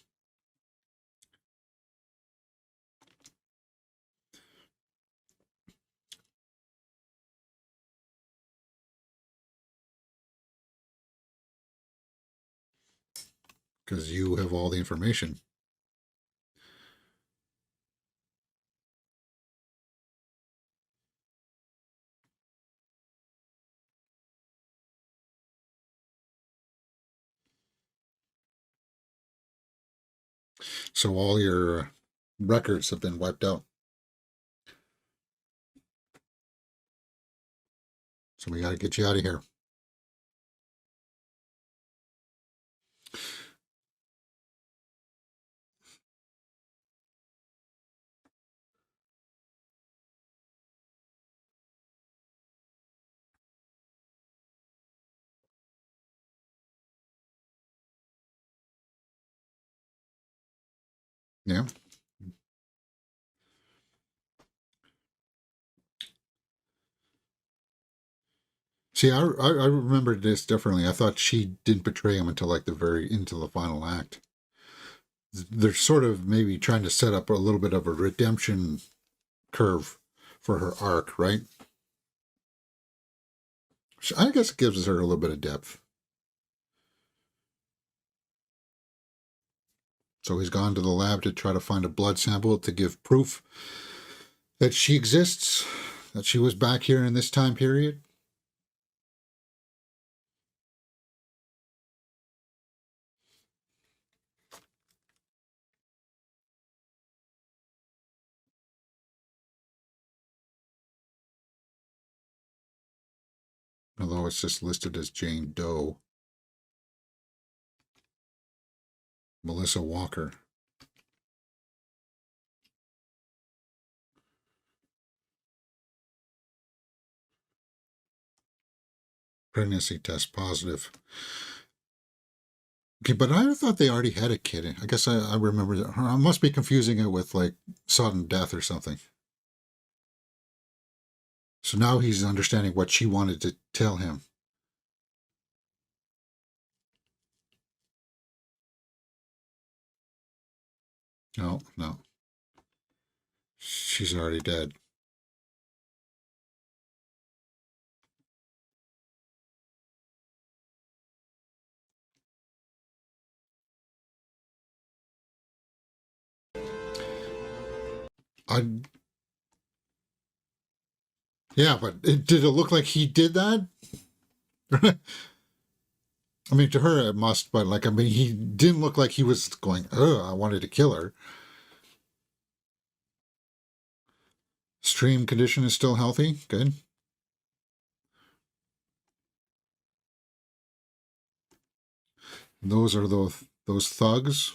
Because you have all the information. So all your records have been wiped out. So we got to get you out of here. Yeah. See, I remembered this differently. I thought she didn't betray him until like the very into the final act. They're sort of maybe trying to set up a little bit of a redemption curve for her arc, right? I guess it gives her a little bit of depth. So he's gone to the lab to try to find a blood sample to give proof that she exists, that she was back here in this time period. Although it's just listed as Jane Doe. Melissa Walker. Pregnancy test positive. Okay, but I thought they already had a kid. I guess I remember that. I must be confusing it with like sudden death or something. So now he's understanding what she wanted to tell him. No, no. She's already dead. Yeah, but did it look like he did that? I mean, to her it must, but like, I mean, he didn't look like he was going, "Ugh, I wanted to kill her." Stream condition is still healthy. Good. Those are those thugs.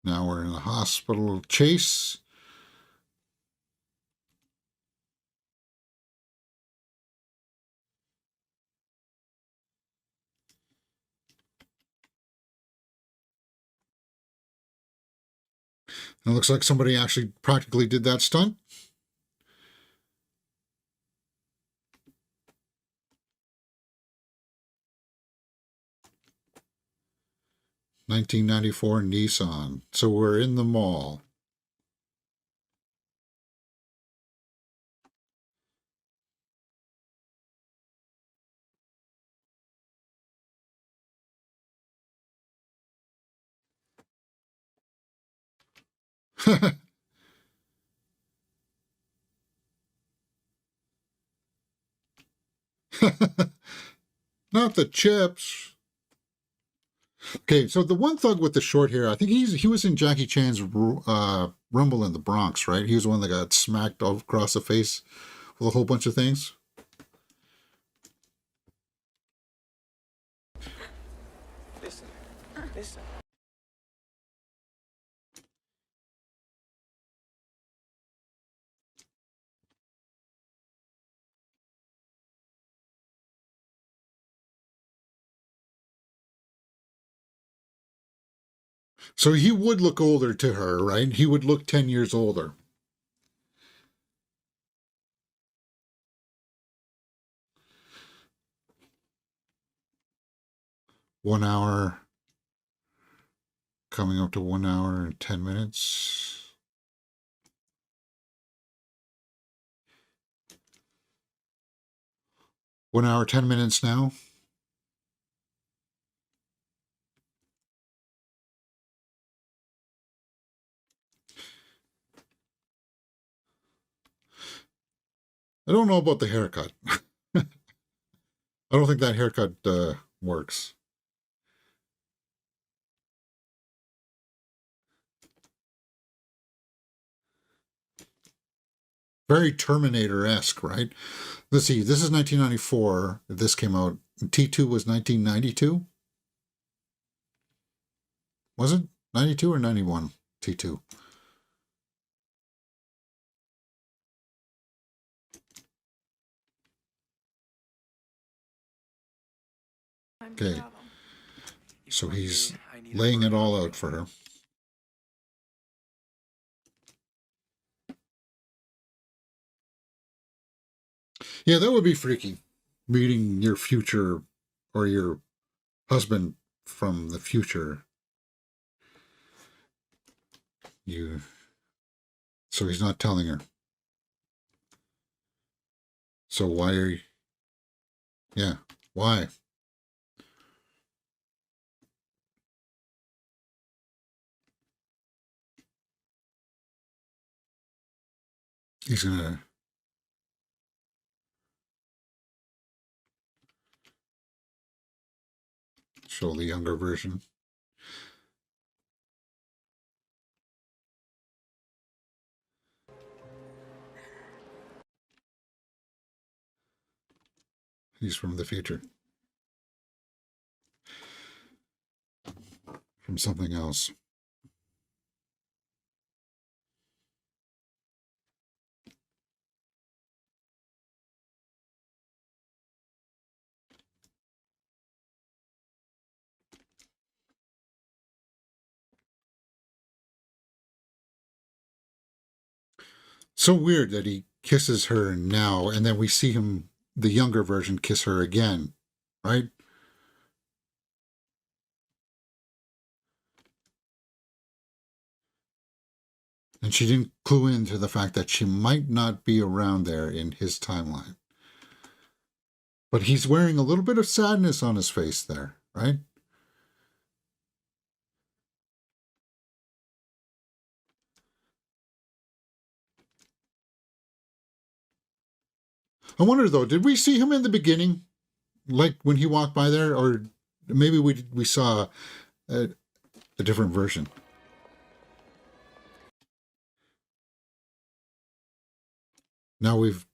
Now we're in the hospital chase. It looks like somebody actually practically did that stunt. (1994) Nissan. So we're in the mall. Not the chips. Okay, so the one thug with the short hair, I think he was in Jackie Chan's Rumble in the Bronx, right? He was the one that got smacked across the face with a whole bunch of things. Listen, listen. So he would look older to her, right? He would look 10 years older. One hour, coming up to 1 hour and 10 minutes. One hour, 10 minutes now. I don't know about the haircut. I don't think that haircut works. Very Terminator-esque, right? Let's see, this is 1994. This came out. T2 was 1992? Was it 92 or 91? T2. Okay. So he's laying it all out for her. Yeah, that would be freaky. Meeting your future or your husband from the future. So he's not telling her. So why are you? Yeah, why? He's gonna show the younger version. He's from the future. From something else. So weird that he kisses her now, and then we see him, the younger version, kiss her again, right? And she didn't clue into the fact that she might not be around there in his timeline. But he's wearing a little bit of sadness on his face there, right? I wonder, though, did we see him in the beginning? Like when he walked by there? Or maybe we saw a different version? Now we've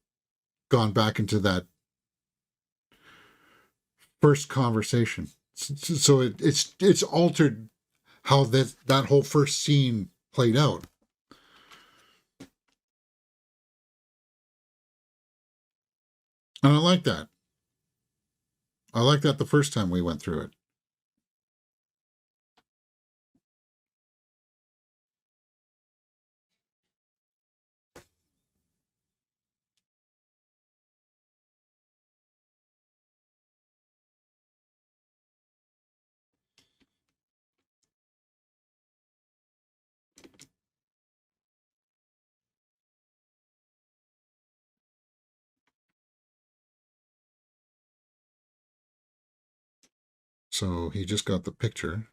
gone back into that first conversation. So it's altered how that whole first scene played out. And I like that. I like that the first time we went through it. So he just got the picture.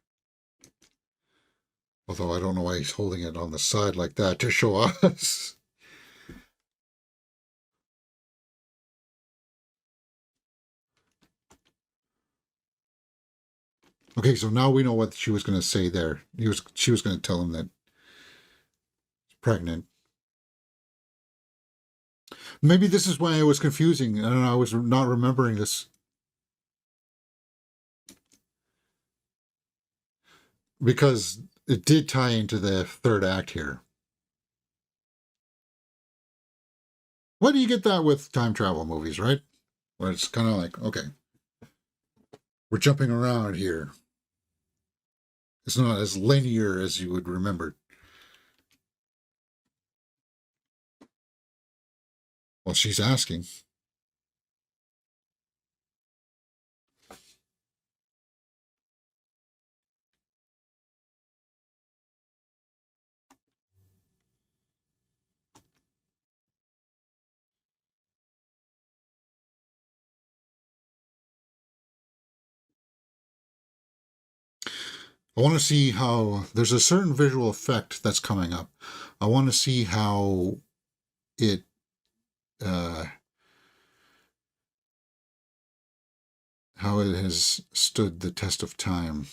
Although I don't know why he's holding it on the side like that to show us. Okay, so now we know what she was going to say there. She was going to tell him that she's pregnant. Maybe this is why I was confusing and I was not remembering this. Because it did tie into the third act here. Why do you get that with time travel movies, right? Where it's kind of like, okay, we're jumping around here. It's not as linear as you would remember. Well, she's asking. I want to see how there's a certain visual effect that's coming up. I want to see how it has stood the test of time.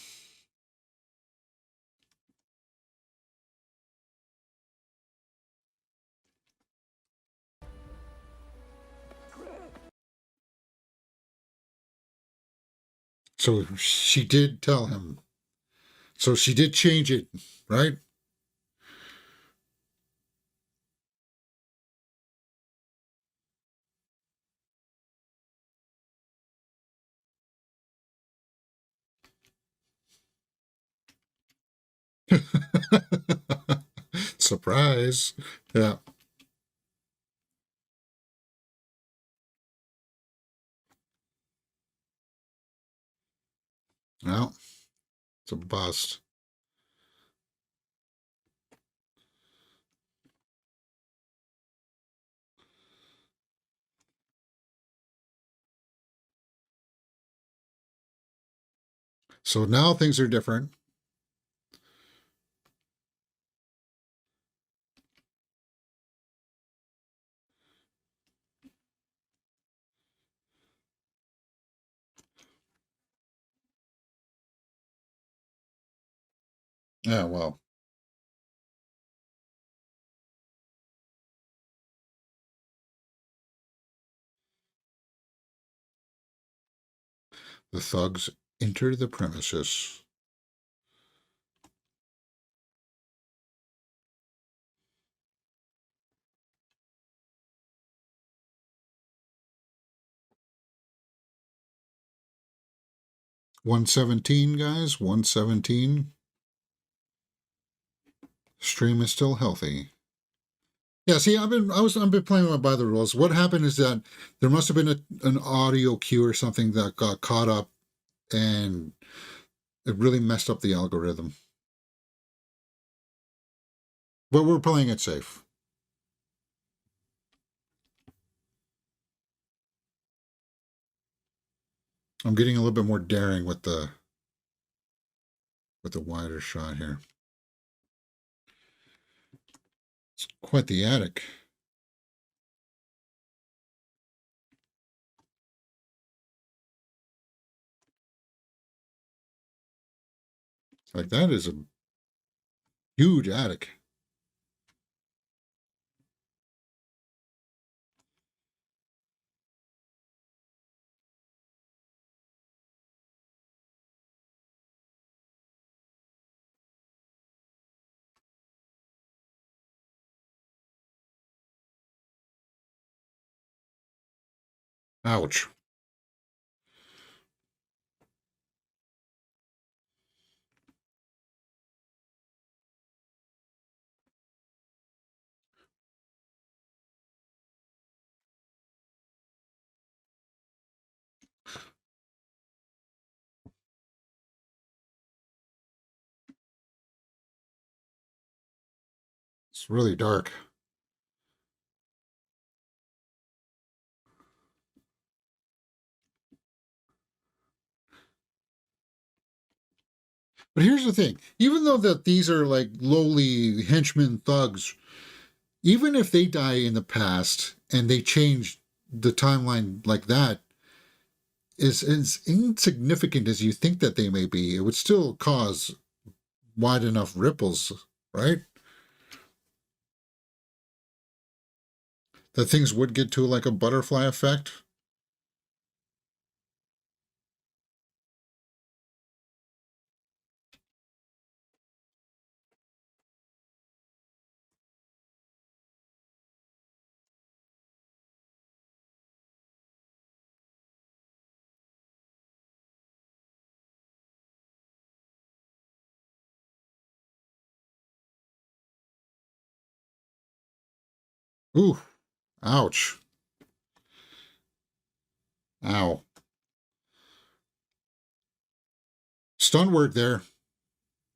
So she did tell him. So she did change it, right? Surprise. Yeah. Well, it's a bust. So now things are different. Yeah, well. The thugs enter the premises. $117, guys. $117. Stream is still healthy. Yeah, see, I've been playing by the rules. What happened is that there must have been an audio cue or something that got caught up, and it really messed up the algorithm. But we're playing it safe. I'm getting a little bit more daring with the wider shot here. It's quite the attic. Like, that is a huge attic. Ouch. It's really dark. But here's the thing. Even though that these are like lowly henchmen thugs, even if they die in the past and they change the timeline like that, is as insignificant as you think that they may be, it would still cause wide enough ripples, right? That things would get to like a butterfly effect. Ooh, ouch. Ow. Stunt work there.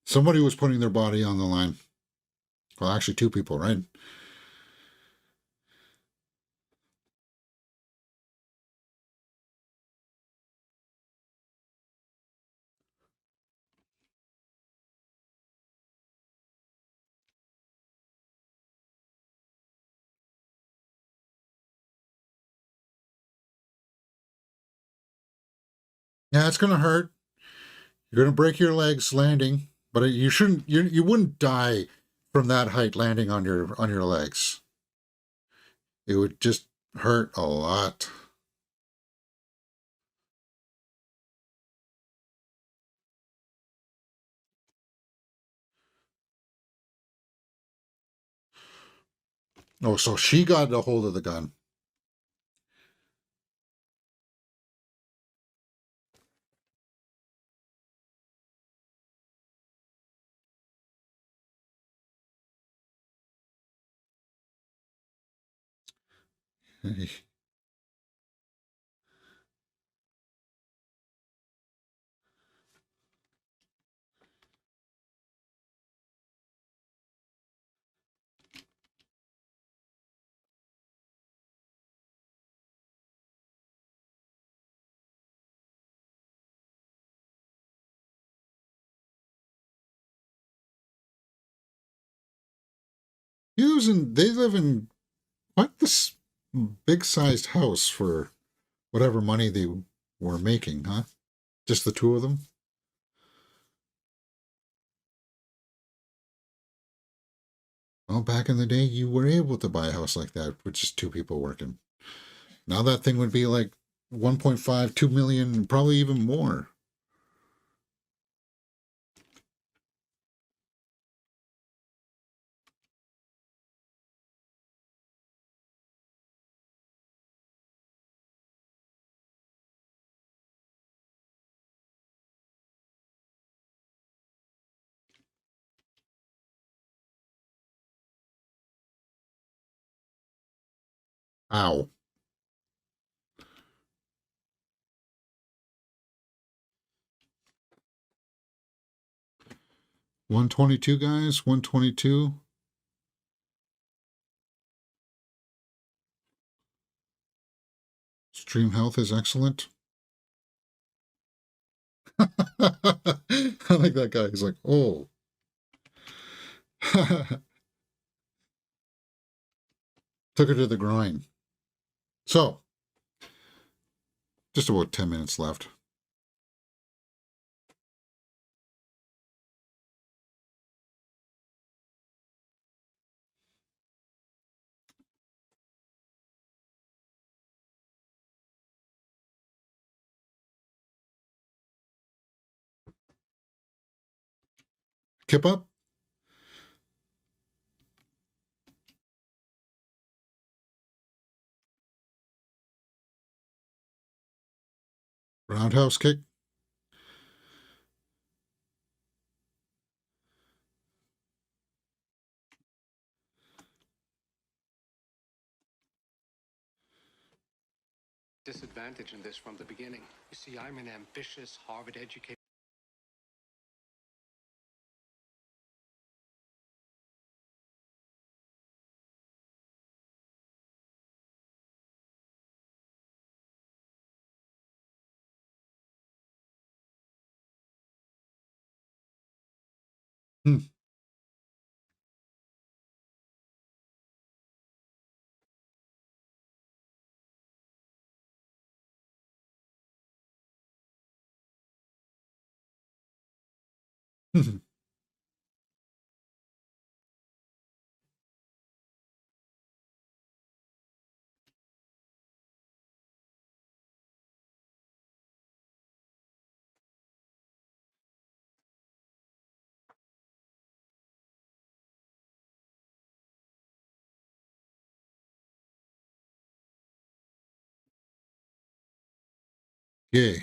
Somebody was putting their body on the line. Well, actually, two people, right? Yeah, it's gonna hurt. You're gonna break your legs landing, but you shouldn't. You wouldn't die from that height landing on your legs. It would just hurt a lot. Oh, so she got a hold of the gun. They live in quite this big-sized house for whatever money they were making, huh? Just the two of them? Well, back in the day, you were able to buy a house like that with just two people working. Now that thing would be like 1.5, 2 million, probably even more. Ow. $122, guys. $122. Stream health is excellent. I like that guy. He's like, oh. Took her to the groin. So, just about 10 minutes left. Kip up. Roundhouse kick. Disadvantage in this from the beginning. You see, I'm an ambitious Harvard educated. Hmm. Yay.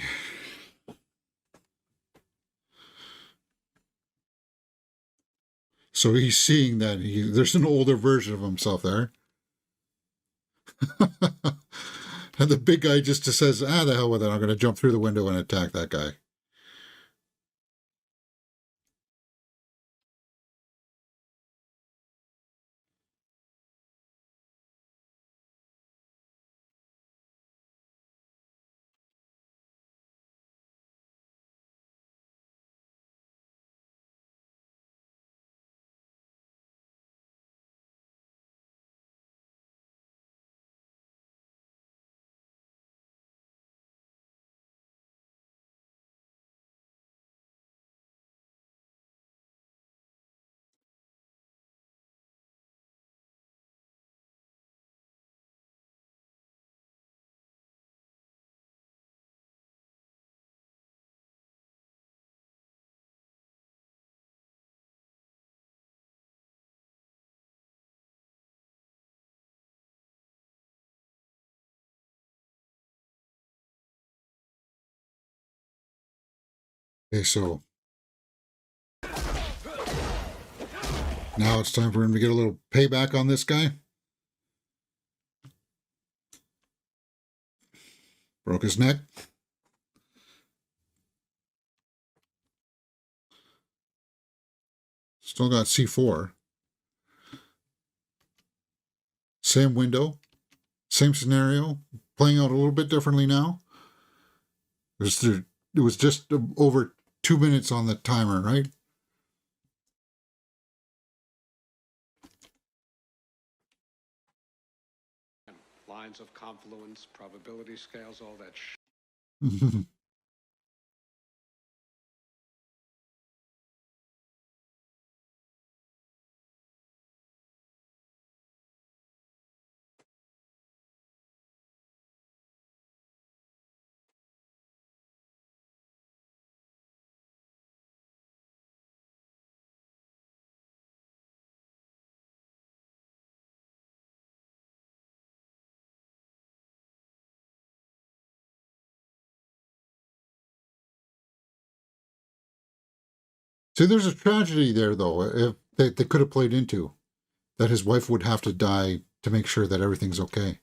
So he's seeing that there's an older version of himself there. And the big guy just says, the hell with it. I'm going to jump through the window and attack that guy. Okay, so now it's time for him to get a little payback on this guy. Broke his neck. Still got C4. Same window. Same scenario. Playing out a little bit differently now. It was just over 2 minutes on the timer, right? Lines of confluence, probability scales, all that See, there's a tragedy there, though, if they could have played into, that his wife would have to die to make sure that everything's okay.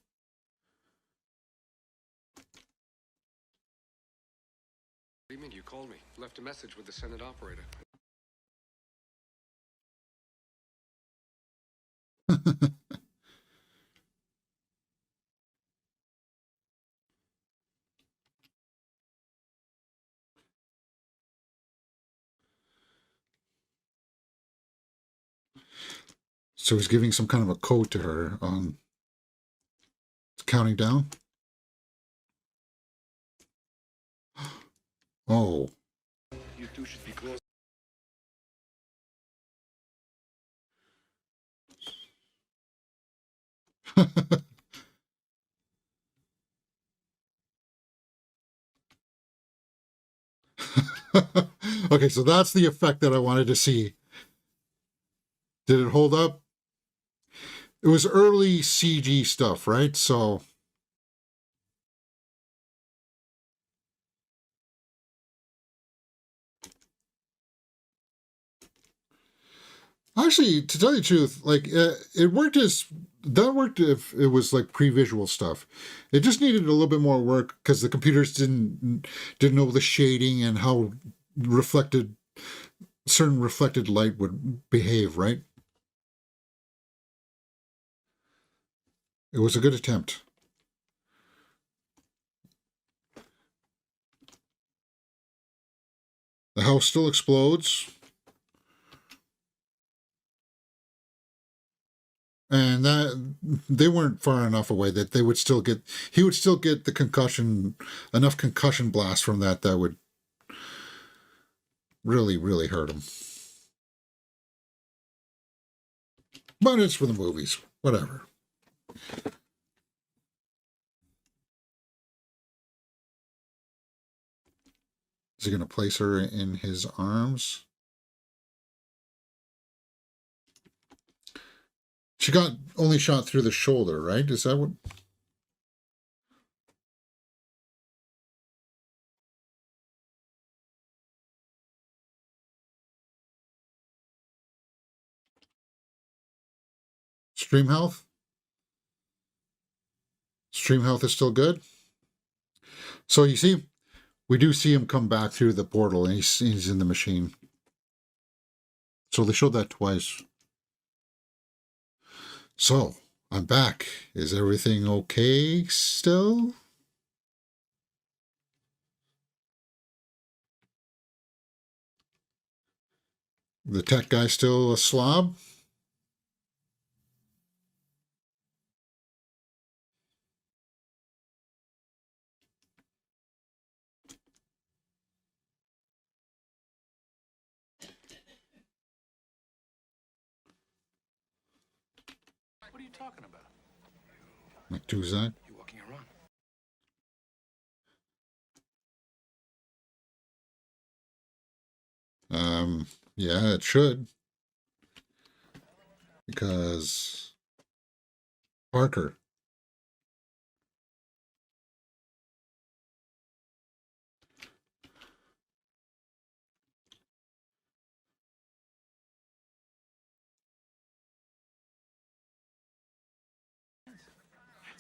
What do you mean? You called me. Left a message with the Senate operator. So he's giving some kind of a code to her on counting down. Oh. You two should be close. Okay, so that's the effect that I wanted to see. Did it hold up? It was early CG stuff, right? So actually, to tell you the truth, like it worked that worked if it was like pre-visual stuff. It just needed a little bit more work because the computers didn't know the shading and how certain reflected light would behave, right? It was a good attempt. The house still explodes. And that they weren't far enough away that he would still get the concussion, enough concussion blast from that would really, really hurt him. But it's for the movies. Whatever. Is he going to place her in his arms? She got only shot through the shoulder, right? Is that what? Stream health? Stream health is still good. So you see, we do see him come back through the portal and he's in the machine. So they showed that twice. So, I'm back. Is everything okay still? The tech guy still a slob? What are you talking about? Like Tuzak? You walking around? Yeah, it should. Because Parker.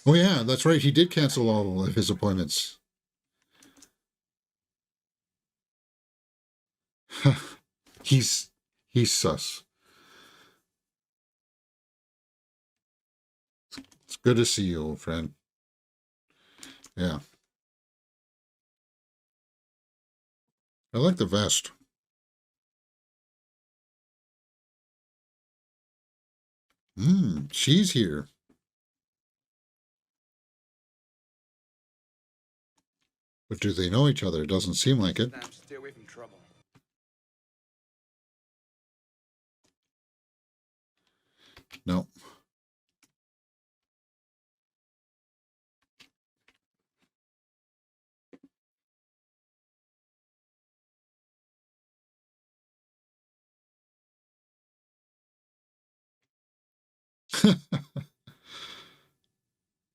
Oh yeah, that's right. He did cancel all of his appointments. he's sus. It's good to see you, old friend. Yeah. I like the vest. She's here. But do they know each other? It doesn't seem like it. Stay away from trouble. No.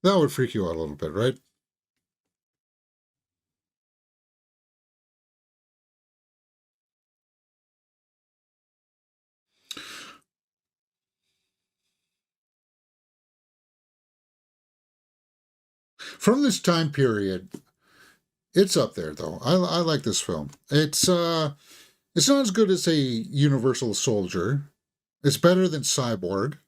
That would freak you out a little bit, right? From this time period, it's up there though. I like this film. It's not as good as a Universal Soldier. It's better than Cyborg.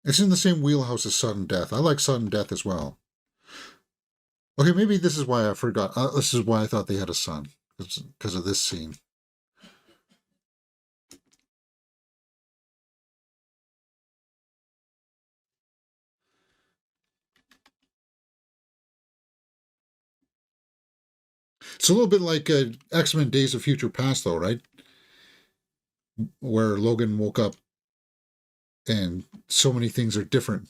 It's in the same wheelhouse as Sudden Death. I like Sudden Death as well. Okay, maybe this is why I forgot. This is why I thought they had a son. Because of this scene. It's a little bit like X-Men Days of Future Past, though, right? Where Logan woke up and so many things are different.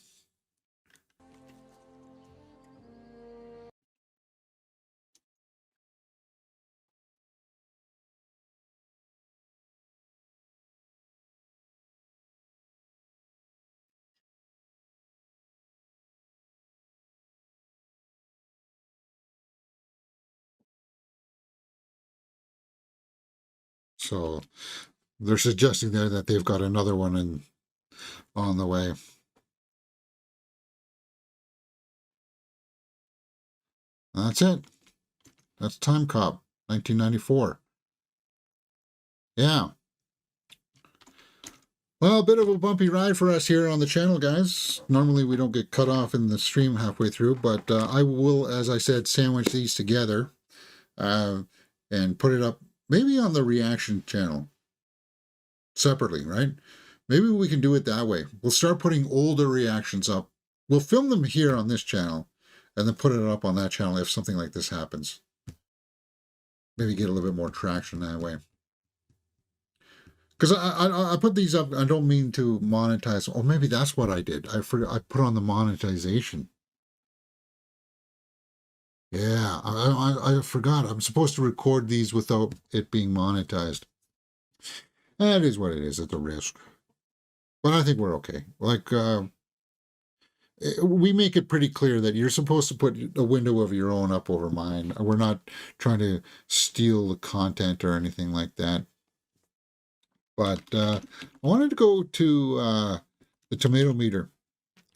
So they're suggesting there that they've got another one on the way. That's it. That's Timecop, 1994. Yeah. Well, a bit of a bumpy ride for us here on the channel, guys. Normally we don't get cut off in the stream halfway through, but I will, as I said, sandwich these together and put it up maybe on the reaction channel separately, right? Maybe we can do it that way. We'll start putting older reactions up. We'll film them here on this channel and then put it up on that channel if something like this happens. Maybe get a little bit more traction that way. Because I put these up, I don't mean to monetize. Or maybe that's what I did. I put on the monetization. Yeah, I forgot. I'm supposed to record these without it being monetized. That is what it is. It's a risk. But I think we're okay. Like, we make it pretty clear that you're supposed to put a window of your own up over mine. We're not trying to steal the content or anything like that. But I wanted to go to the tomato meter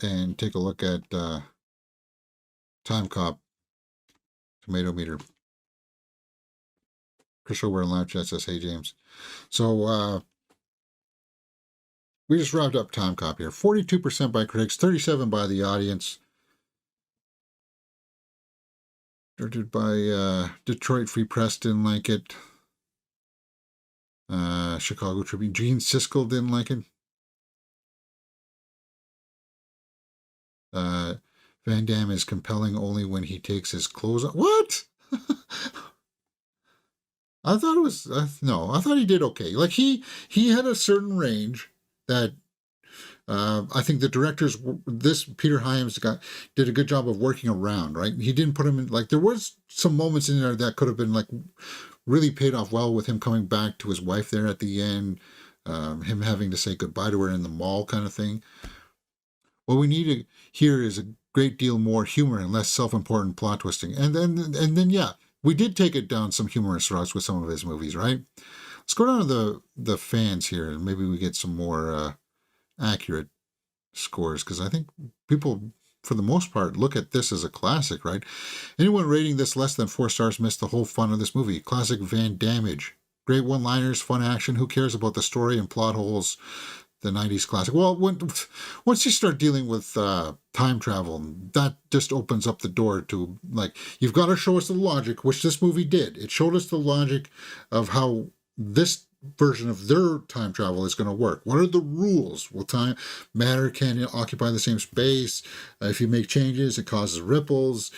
and take a look at Timecop tomato meter. Chris over in Live Chat says, hey, James. So we just wrapped up Timecop here. 42% by critics, 37% by the audience. Directed by Detroit Free Press, didn't like it. Chicago Tribune. Gene Siskel didn't like it. Van Damme is compelling only when he takes his clothes off. What? I thought it was no. I thought he did okay. Like he had a certain range that I think the directors, Peter Hyams did a good job of working around. Right, he didn't put him in like there was some moments in there that could have been like really paid off well with him coming back to his wife there at the end, him having to say goodbye to her in the mall kind of thing. What we need here is a great deal more humor and less self-important plot twisting. And then yeah, we did take it down some humorous routes with some of his movies, right? Let's go down to the fans here, and maybe we get some more accurate scores, because I think people, for the most part, look at this as a classic, right? Anyone rating this less than 4 stars missed the whole fun of this movie. Classic Van Dammage. Great one-liners, fun action. Who cares about the story and plot holes? The 90s classic. Well, once you start dealing with time travel, that just opens up the door to, like, you've got to show us the logic, which this movie did. It showed us the logic of how this version of their time travel is going to work. What are the rules? Will matter can occupy the same space? If you make changes, it causes ripples.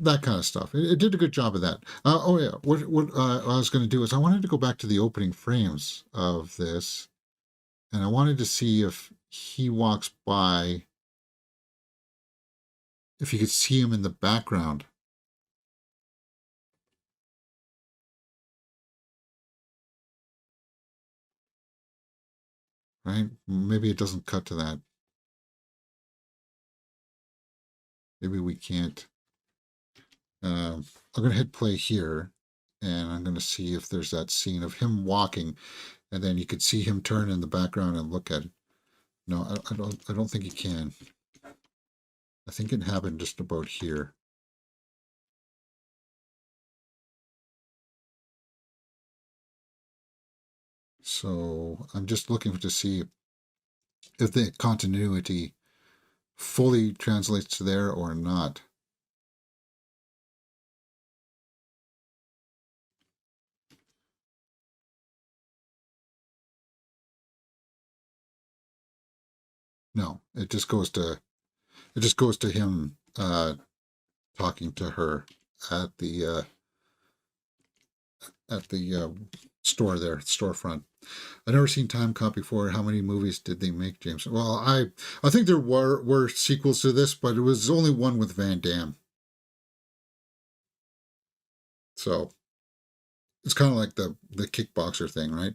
That kind of stuff. It did a good job of that. Oh yeah, what I was going to do is I wanted to go back to the opening frames of this, and I wanted to see if he walks by, if you could see him in the background. Right? Maybe it doesn't cut to that. Maybe we can't. I'm going to hit play here, and I'm going to see if there's that scene of him walking, and then you could see him turn in the background and look at it. No, I don't think you can. I think it happened just about here. So I'm just looking to see if the continuity fully translates to there or not. No, it just goes to him talking to her at the store there, storefront. I've never seen Timecop before. How many movies did they make, James? Well, I think there were sequels to this, but it was only one with Van Damme. So it's kind of like the kickboxer thing, right?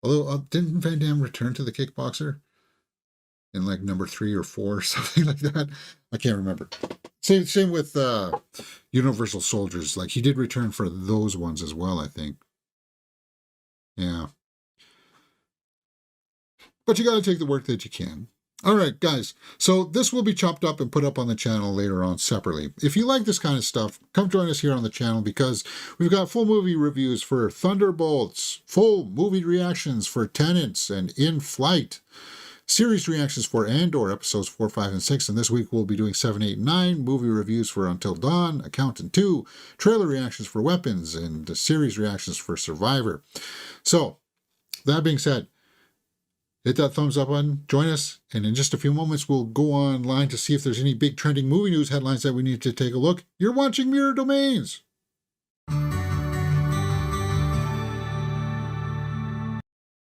Although didn't Van Damme return to the kickboxer in like number 3 or 4 or something like that? I can't remember. Same with Universal Soldiers. Like, he did return for those ones as well, I think. Yeah. But you got to take the work that you can. All right, guys. So this will be chopped up and put up on the channel later on separately. If you like this kind of stuff, come join us here on the channel, because we've got full movie reviews for Thunderbolts, full movie reactions for Tenants and In Flight, series reactions for Andor, episodes 4, 5, and 6. And this week we'll be doing 7, 8, and 9, movie reviews for Until Dawn, Accountant 2, trailer reactions for Weapons, and series reactions for Survivor. So, that being said, hit that thumbs up button, join us, and in just a few moments we'll go online to see if there's any big trending movie news headlines that we need to take a look. You're watching Mirror Domains.